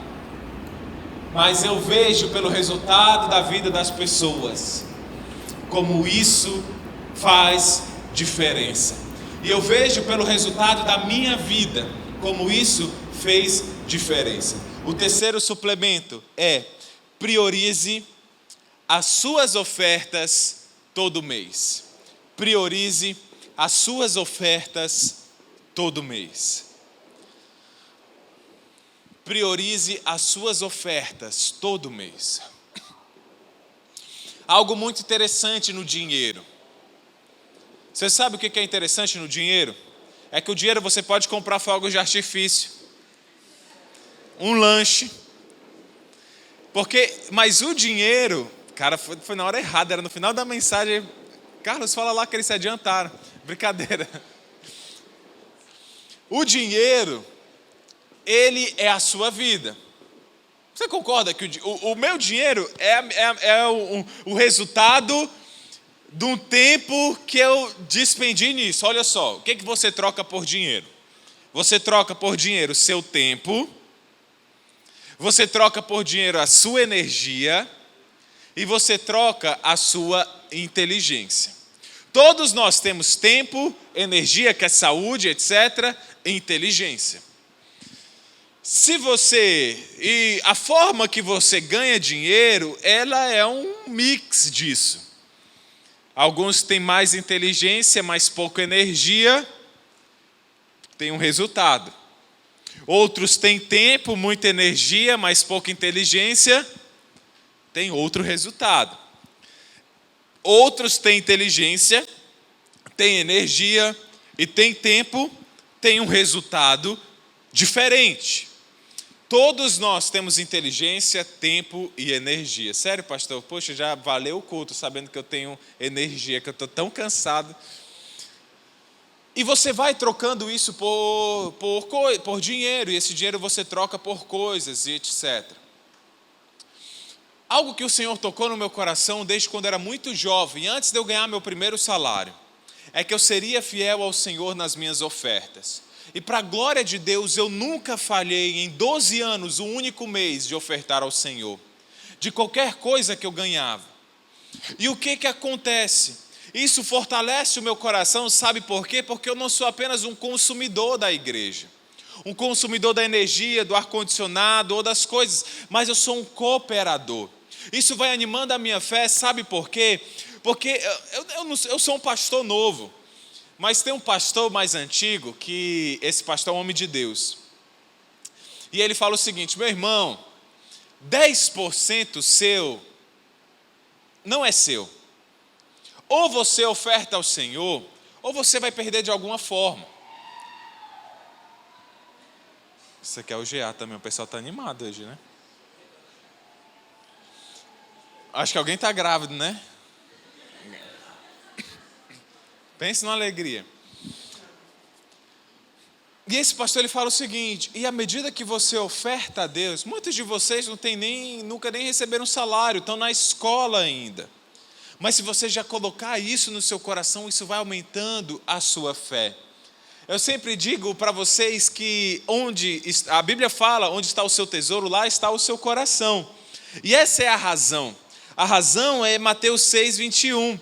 Mas eu vejo pelo resultado da vida das pessoas, como isso faz diferença. E eu vejo pelo resultado da minha vida, como isso fez diferença. O terceiro suplemento é: priorize as suas ofertas todo mês. Priorize as suas ofertas todo mês. Priorize as suas ofertas todo mês. Algo muito interessante no dinheiro. Você sabe o que é interessante no dinheiro? É que o dinheiro você pode comprar fogos de artifício, um lanche, mas o dinheiro, cara, foi na hora errada, era no final da mensagem. Carlos, fala lá que eles se adiantaram, brincadeira. O dinheiro, ele é a sua vida. Você concorda que o meu dinheiro é o resultado de um tempo que eu despendi nisso? Olha só, o que você troca por dinheiro? Você troca por dinheiro o seu tempo, você troca por dinheiro a sua energia e você troca a sua inteligência. Todos nós temos tempo, energia, que é saúde, etc., e inteligência. E a forma que você ganha dinheiro, ela é um mix disso. Alguns têm mais inteligência, mas pouca energia, tem um resultado. Outros têm tempo, muita energia, mas pouca inteligência, tem outro resultado. Outros têm inteligência, têm energia e têm tempo, tem um resultado diferente. Todos nós temos inteligência, tempo e energia. Sério, pastor? Poxa, já valeu o culto sabendo que eu tenho energia, que eu estou tão cansado. E você vai trocando isso por dinheiro, e esse dinheiro você troca por coisas e etc. Algo que o Senhor tocou no meu coração desde quando era muito jovem, antes de eu ganhar meu primeiro salário, é que eu seria fiel ao Senhor nas minhas ofertas. E para a glória de Deus, eu nunca falhei em 12 anos, um único mês, de ofertar ao Senhor, de qualquer coisa que eu ganhava. E o que acontece? Isso fortalece o meu coração, sabe por quê? Porque eu não sou apenas um consumidor da igreja, um consumidor da energia, do ar-condicionado ou das coisas, mas eu sou um cooperador. Isso vai animando a minha fé, sabe por quê? Porque eu sou um pastor novo, mas tem um pastor mais antigo, que esse pastor é um homem de Deus. E ele fala o seguinte: meu irmão, 10% seu não é seu. Ou você oferta ao Senhor, ou você vai perder de alguma forma. Isso aqui é o GA também, o pessoal está animado hoje, né? Acho que alguém está grávido, né? Pense numa alegria. E esse pastor ele fala o seguinte: e à medida que você oferta a Deus, muitos de vocês nunca nem receberam salário, estão na escola ainda. Mas se você já colocar isso no seu coração, isso vai aumentando a sua fé. Eu sempre digo para vocês que a Bíblia fala, onde está o seu tesouro, lá está o seu coração. E essa é a razão. A razão é Mateus 6:21.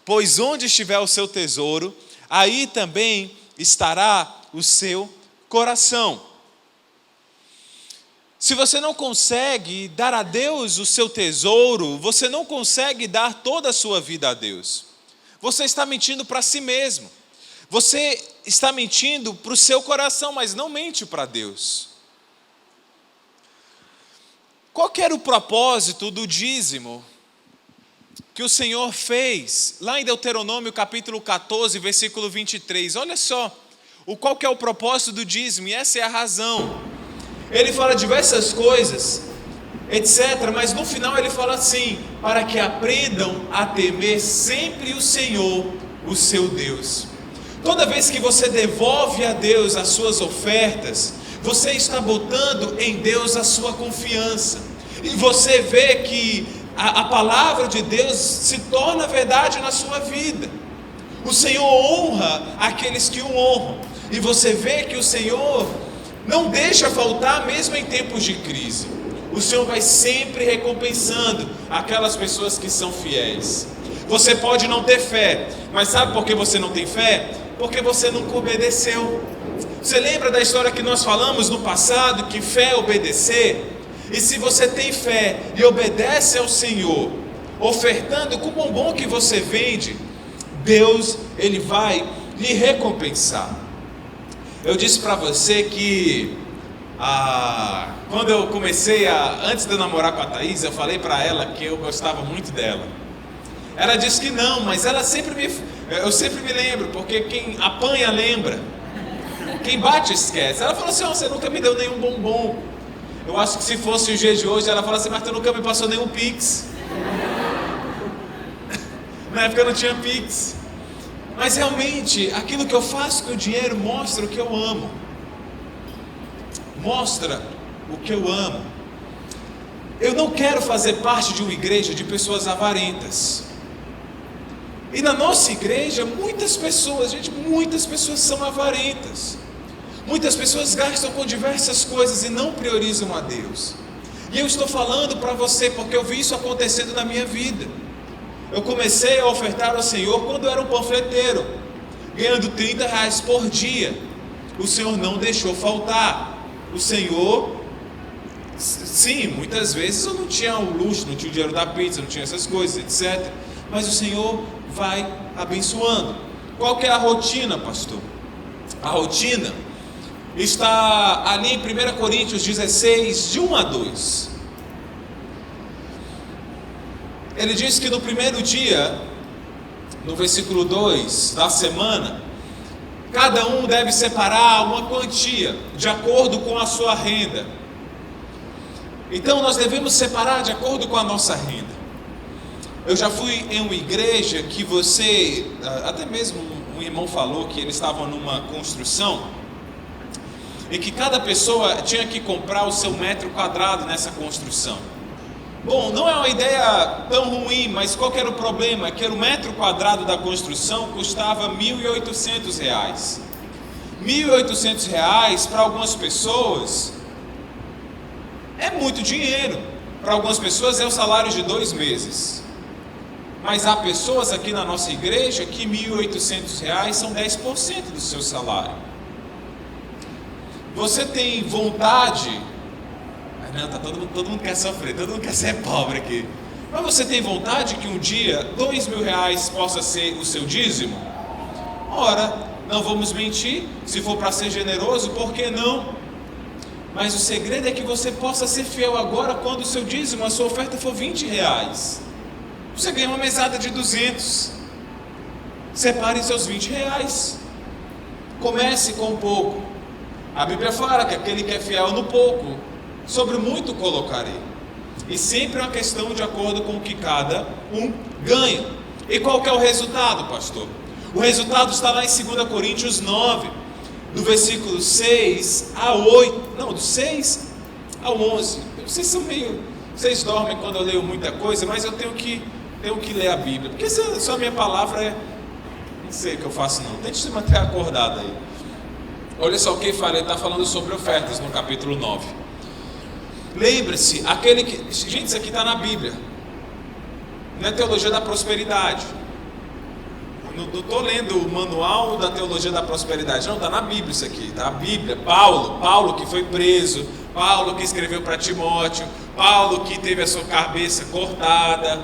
Pois onde estiver o seu tesouro, aí também estará o seu coração. Se você não consegue dar a Deus o seu tesouro, você não consegue dar toda a sua vida a Deus. Você está mentindo para si mesmo. Você está mentindo para o seu coração, mas não mente para Deus. Qual que era o propósito do dízimo que o Senhor fez lá em Deuteronômio capítulo 14, versículo 23? Olha só, qual que é o propósito do dízimo, e essa é a razão. Ele fala diversas coisas, etc., mas no final ele fala assim: para que aprendam a temer sempre o Senhor, o seu Deus. Toda vez que você devolve a Deus as suas ofertas, você está botando em Deus a sua confiança, e você vê que a palavra de Deus se torna verdade na sua vida. O Senhor honra aqueles que o honram, e você vê que o Senhor não deixa faltar mesmo em tempos de crise. O Senhor vai sempre recompensando aquelas pessoas que são fiéis. Você pode não ter fé, mas sabe por que você não tem fé? Porque você nunca obedeceu. Você lembra da história que nós falamos no passado, que fé é obedecer? E se você tem fé e obedece ao Senhor, ofertando com o bombom que você vende, Deus, Ele vai lhe recompensar. Eu disse para você que quando eu comecei antes de eu namorar com a Thaís, eu falei para ela que eu gostava muito dela. Ela disse que não, mas eu sempre me lembro, porque quem apanha lembra, quem bate esquece. Ela falou assim: você nunca me deu nenhum bombom. Eu acho que se fosse o dia de hoje, ela fala assim: mas tu nunca me passou nenhum Pix. Na época não tinha Pix. Mas realmente, aquilo que eu faço com o dinheiro mostra o que eu amo. Mostra o que eu amo. Eu não quero fazer parte de uma igreja de pessoas avarentas. E na nossa igreja, muitas pessoas são avarentas. Muitas pessoas gastam com diversas coisas e não priorizam a Deus. E eu estou falando para você porque eu vi isso acontecendo na minha vida. Eu comecei a ofertar ao Senhor quando eu era um panfleteiro, ganhando R$30 por dia. O Senhor não deixou faltar. O Senhor, sim, muitas vezes eu não tinha o luxo, não tinha o dinheiro da pizza, não tinha essas coisas, etc. Mas o Senhor vai abençoando. Qual que é a rotina, pastor? A rotina está ali em 1 Coríntios 16, de 1 a 2. Ele diz que no primeiro dia, no versículo 2 da semana, cada um deve separar uma quantia, de acordo com a sua renda. Então nós devemos separar de acordo com a nossa renda. Eu já fui em uma igreja que até mesmo um irmão falou que eles estavam numa construção, e que cada pessoa tinha que comprar o seu metro quadrado nessa construção. Bom, não é uma ideia tão ruim, mas qual que era o problema? Que o metro quadrado da construção custava R$ 1.800. R$ 1.800 para algumas pessoas é muito dinheiro. Para algumas pessoas é o salário de 2 meses. Mas há pessoas aqui na nossa igreja que R$ 1.800 são 10% do seu salário. Você tem vontade... Não, todo mundo quer sofrer, todo mundo quer ser pobre aqui. Mas você tem vontade que um dia R$2.000 possa ser o seu dízimo? Ora, não vamos mentir, se for para ser generoso, por que não? Mas o segredo é que você possa ser fiel agora quando o seu dízimo, a sua oferta for R$20. Você ganha uma mesada de 200. Separe seus R$20. Comece com pouco. A Bíblia fala que aquele que é fiel no pouco, sobre muito colocarei. E sempre é uma questão de acordo com o que cada um ganha. E qual que é o resultado, pastor? O resultado está lá em 2 Coríntios 9, do versículo 6 a 8, não, do 6 ao 11. Vocês dormem quando eu leio muita coisa, mas eu tenho que ler a Bíblia, porque se a minha palavra não sei o que eu faço não, tente se manter acordado aí. Olha só o que ele está falando sobre ofertas no capítulo 9. Lembre-se, gente, isso aqui está na Bíblia, não é teologia da prosperidade. Não estou lendo o manual da teologia da prosperidade, não, está na Bíblia isso aqui, tá? A Bíblia, Paulo que foi preso, Paulo que escreveu para Timóteo, Paulo que teve a sua cabeça cortada.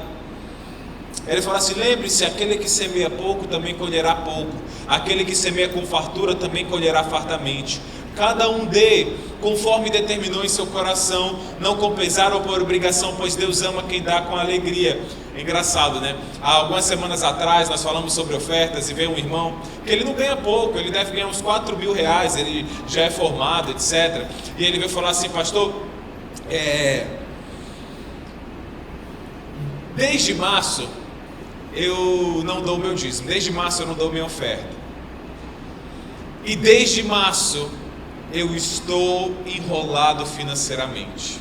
Ele fala assim: lembre-se, aquele que semeia pouco também colherá pouco, aquele que semeia com fartura também colherá fartamente. Cada um dê conforme determinou em seu coração, não com pesar ou por obrigação, pois Deus ama quem dá com alegria. É engraçado, né? Há algumas semanas atrás nós falamos sobre ofertas e veio um irmão que ele não ganha pouco, ele deve ganhar uns R$4.000, ele já é formado, etc. E ele veio falar assim: pastor, desde março eu não dou meu dízimo, desde março eu não dou minha oferta, e desde março eu estou enrolado financeiramente.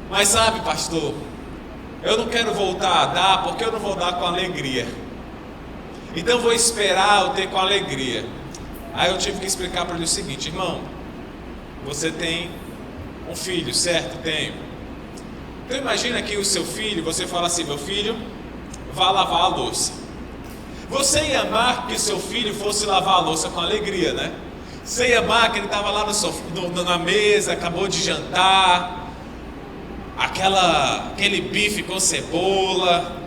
Mas sabe, pastor, eu não quero voltar a dar, porque eu não vou dar com alegria, então vou esperar eu ter com alegria. Aí eu tive que explicar para ele o seguinte: irmão, você tem um filho, certo? Tenho. Então imagina que o seu filho, você fala assim: meu filho, vá lavar a louça. Você ia amar que o seu filho fosse lavar a louça com alegria, né? Você ia amar que ele estava lá na mesa, acabou de jantar, aquele bife com cebola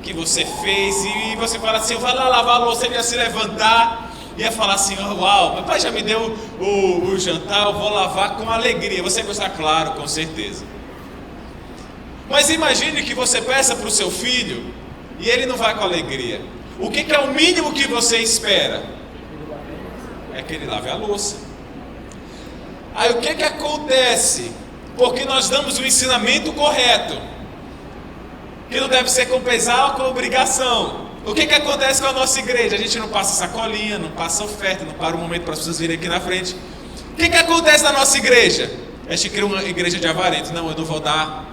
que você fez, e você fala assim: vai lá lavar a louça. Ele ia se levantar, ia falar assim: uau, meu pai já me deu o jantar, eu vou lavar com alegria. Você ia gostar? Claro, com certeza. Mas imagine que você peça para o seu filho e ele não vai com alegria. O que é o mínimo que você espera? É que ele lave a louça. Aí o que acontece? Porque nós damos o ensinamento correto, que não deve ser com pesar ou com obrigação. O que acontece com a nossa igreja? A gente não passa sacolinha, não passa oferta, não para um momento para as pessoas virem aqui na frente. O que acontece na nossa igreja? A gente cria uma igreja de avarento. Não, eu não vou dar,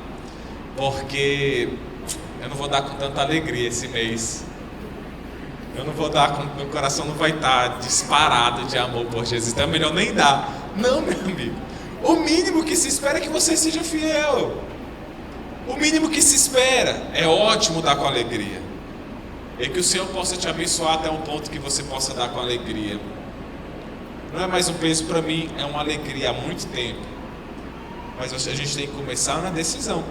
porque eu não vou dar com tanta alegria esse mês. Eu não vou dar, meu coração não vai estar disparado de amor por Jesus, então é melhor nem dar. Não, meu amigo, o mínimo que se espera é que você seja fiel. O mínimo que se espera. É ótimo dar com alegria, e que o Senhor possa te abençoar até um ponto que você possa dar com alegria. Não é mais um peso para mim, é uma alegria há muito tempo. Mas a gente tem que começar na decisão.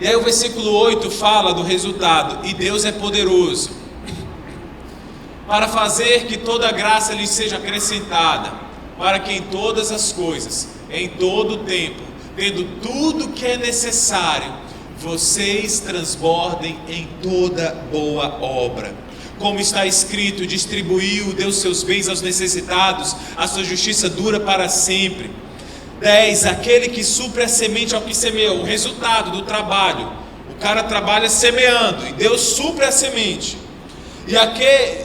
E aí o versículo 8 fala do resultado: e Deus é poderoso para fazer que toda graça lhe seja acrescentada, para que em todas as coisas, em todo o tempo, tendo tudo que é necessário, vocês transbordem em toda boa obra. Como está escrito: distribuiu, deu seus bens aos necessitados, a sua justiça dura para sempre. 10. Aquele que supre a semente ao que semeou. O resultado do trabalho: o cara trabalha semeando e Deus supre a semente.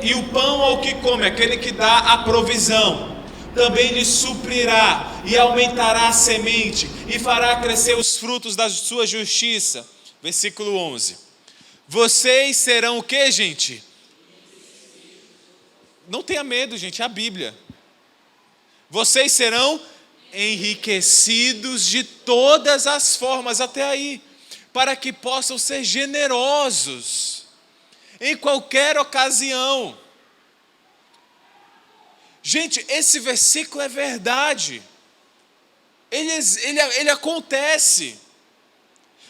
E o pão ao que come, aquele que dá a provisão. também lhe suprirá e aumentará a semente e fará crescer os frutos da sua justiça. Versículo 11. Vocês serão o que, gente? Não tenha medo, gente, é a Bíblia. Vocês serão enriquecidos de todas as formas, até aí, para que possam ser generosos em qualquer ocasião. Gente, esse versículo é verdade. Ele acontece.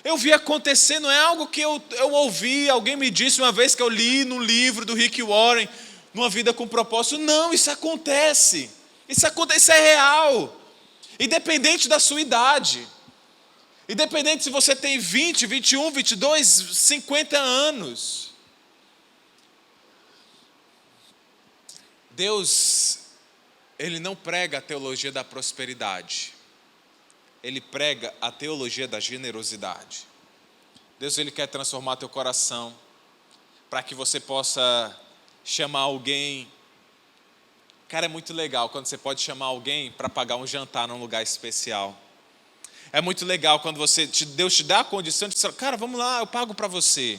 Eu vi acontecer, não é algo que eu ouvi, alguém me disse uma vez que eu li no livro do Rick Warren, numa vida com propósito. Não, isso acontece. Isso é real. Independente da sua idade. Independente se você tem 20, 21, 22, 50 anos. Deus, Ele não prega a teologia da prosperidade. Ele prega a teologia da generosidade. Deus, Ele quer transformar teu coração para que você possa chamar alguém. Cara, é muito legal quando você pode chamar alguém para pagar um jantar num lugar especial. É muito legal quando Deus te dá a condição de dizer, cara, vamos lá, eu pago para você.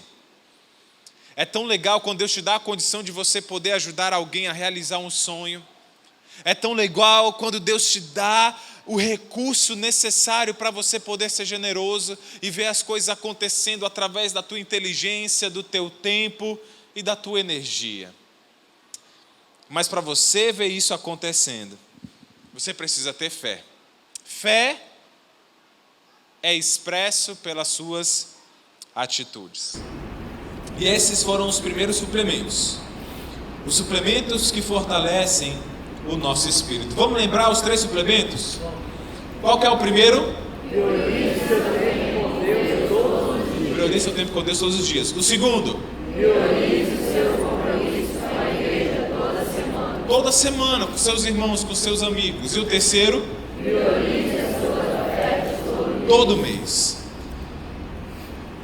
É tão legal quando Deus te dá a condição de você poder ajudar alguém a realizar um sonho. É tão legal quando Deus te dá o recurso necessário para você poder ser generoso e ver as coisas acontecendo através da tua inteligência, do teu tempo e da tua energia. Mas para você ver isso acontecendo, você precisa ter fé. Fé é expresso pelas suas atitudes. E esses foram os primeiros suplementos. Os suplementos que fortalecem o nosso espírito. Vamos lembrar os 3 suplementos? Qual que é o primeiro? Priorize seu tempo com Deus todos os dias. Priorize seu tempo com Deus todos os dias. O segundo? Priorize seus compromissos com a igreja toda semana. Toda semana, com seus irmãos, com seus amigos. E o terceiro? Priorize as suas ofertas todo mês.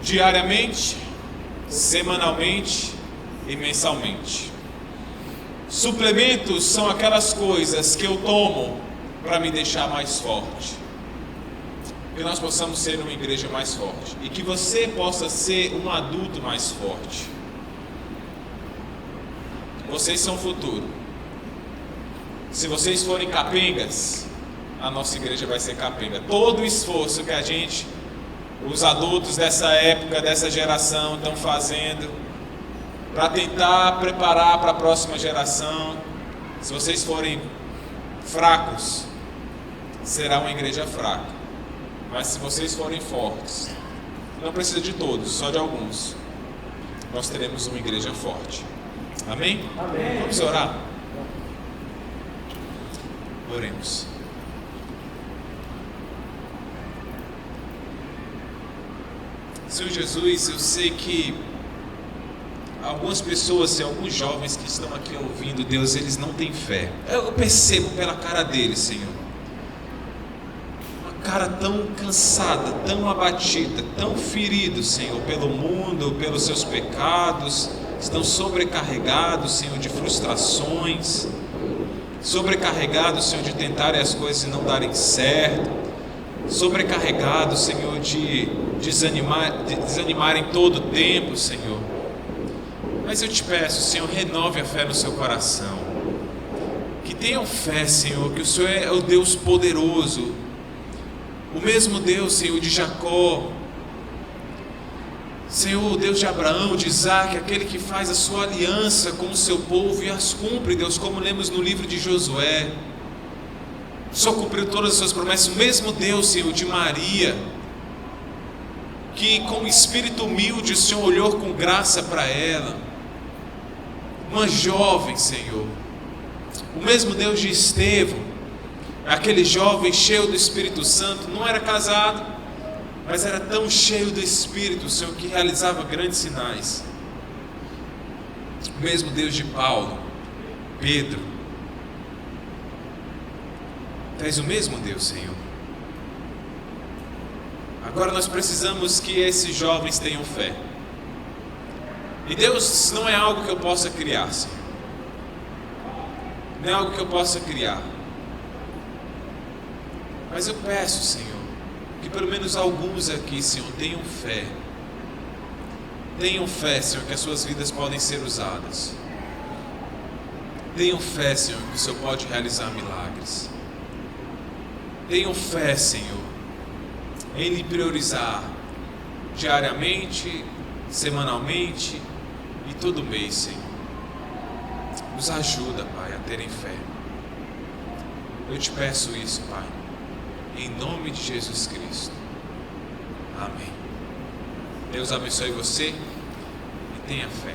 Diariamente, semanalmente e mensalmente. Suplementos são aquelas coisas que eu tomo para me deixar mais forte. Que nós possamos ser uma igreja mais forte. E que você possa ser um adulto mais forte. Vocês são o futuro. Se vocês forem capengas, a nossa igreja vai ser capenga. Todo o esforço que os adultos dessa época, dessa geração estão fazendo para tentar preparar para a próxima geração, se vocês forem fracos, será uma igreja fraca. Mas se vocês forem fortes, não precisa de todos, só de alguns, nós teremos uma igreja forte. Amém? Amém. Vamos orar? Oremos. Senhor Jesus, eu sei que algumas pessoas, alguns jovens que estão aqui ouvindo, Deus, eles não têm fé. Eu percebo pela cara deles, Senhor. Uma cara tão cansada, tão abatida, tão ferido, Senhor, pelo mundo, pelos seus pecados. Estão sobrecarregados, Senhor, de frustrações. Sobrecarregados, Senhor, de tentarem as coisas e não darem certo. Sobrecarregados, Senhor, de desanimar em todo o tempo, Senhor. Mas eu te peço, Senhor, renove a fé no seu coração. Que tenham fé, Senhor, que o Senhor é o Deus poderoso. O mesmo Deus, Senhor, de Jacó. Senhor, o Deus de Abraão, de Isaac, aquele que faz a sua aliança com o seu povo e as cumpre, Deus, como lemos no livro de Josué. Só cumpriu todas as suas promessas. O mesmo Deus, Senhor, de Maria, que com espírito humilde o Senhor olhou com graça para ela, uma jovem, Senhor. O mesmo Deus de Estevão, aquele jovem cheio do Espírito Santo, não era casado, mas era tão cheio do Espírito, Senhor, que realizava grandes sinais. O mesmo Deus de Paulo, Pedro. Tu és o mesmo Deus, Senhor. Agora nós precisamos que esses jovens tenham fé. E Deus não é algo que eu possa criar, Senhor. Não é algo que eu possa criar. Mas eu peço, Senhor, que pelo menos alguns aqui, Senhor, tenham fé. Tenham fé, Senhor, que as suas vidas podem ser usadas. Tenham fé, Senhor, que o Senhor pode realizar milagres. Tenham fé, Senhor, em lhe priorizar diariamente, semanalmente e todo mês, Senhor. Nos ajuda, Pai, a terem fé. Eu te peço isso, Pai, em nome de Jesus Cristo. Amém. Deus abençoe você e tenha fé.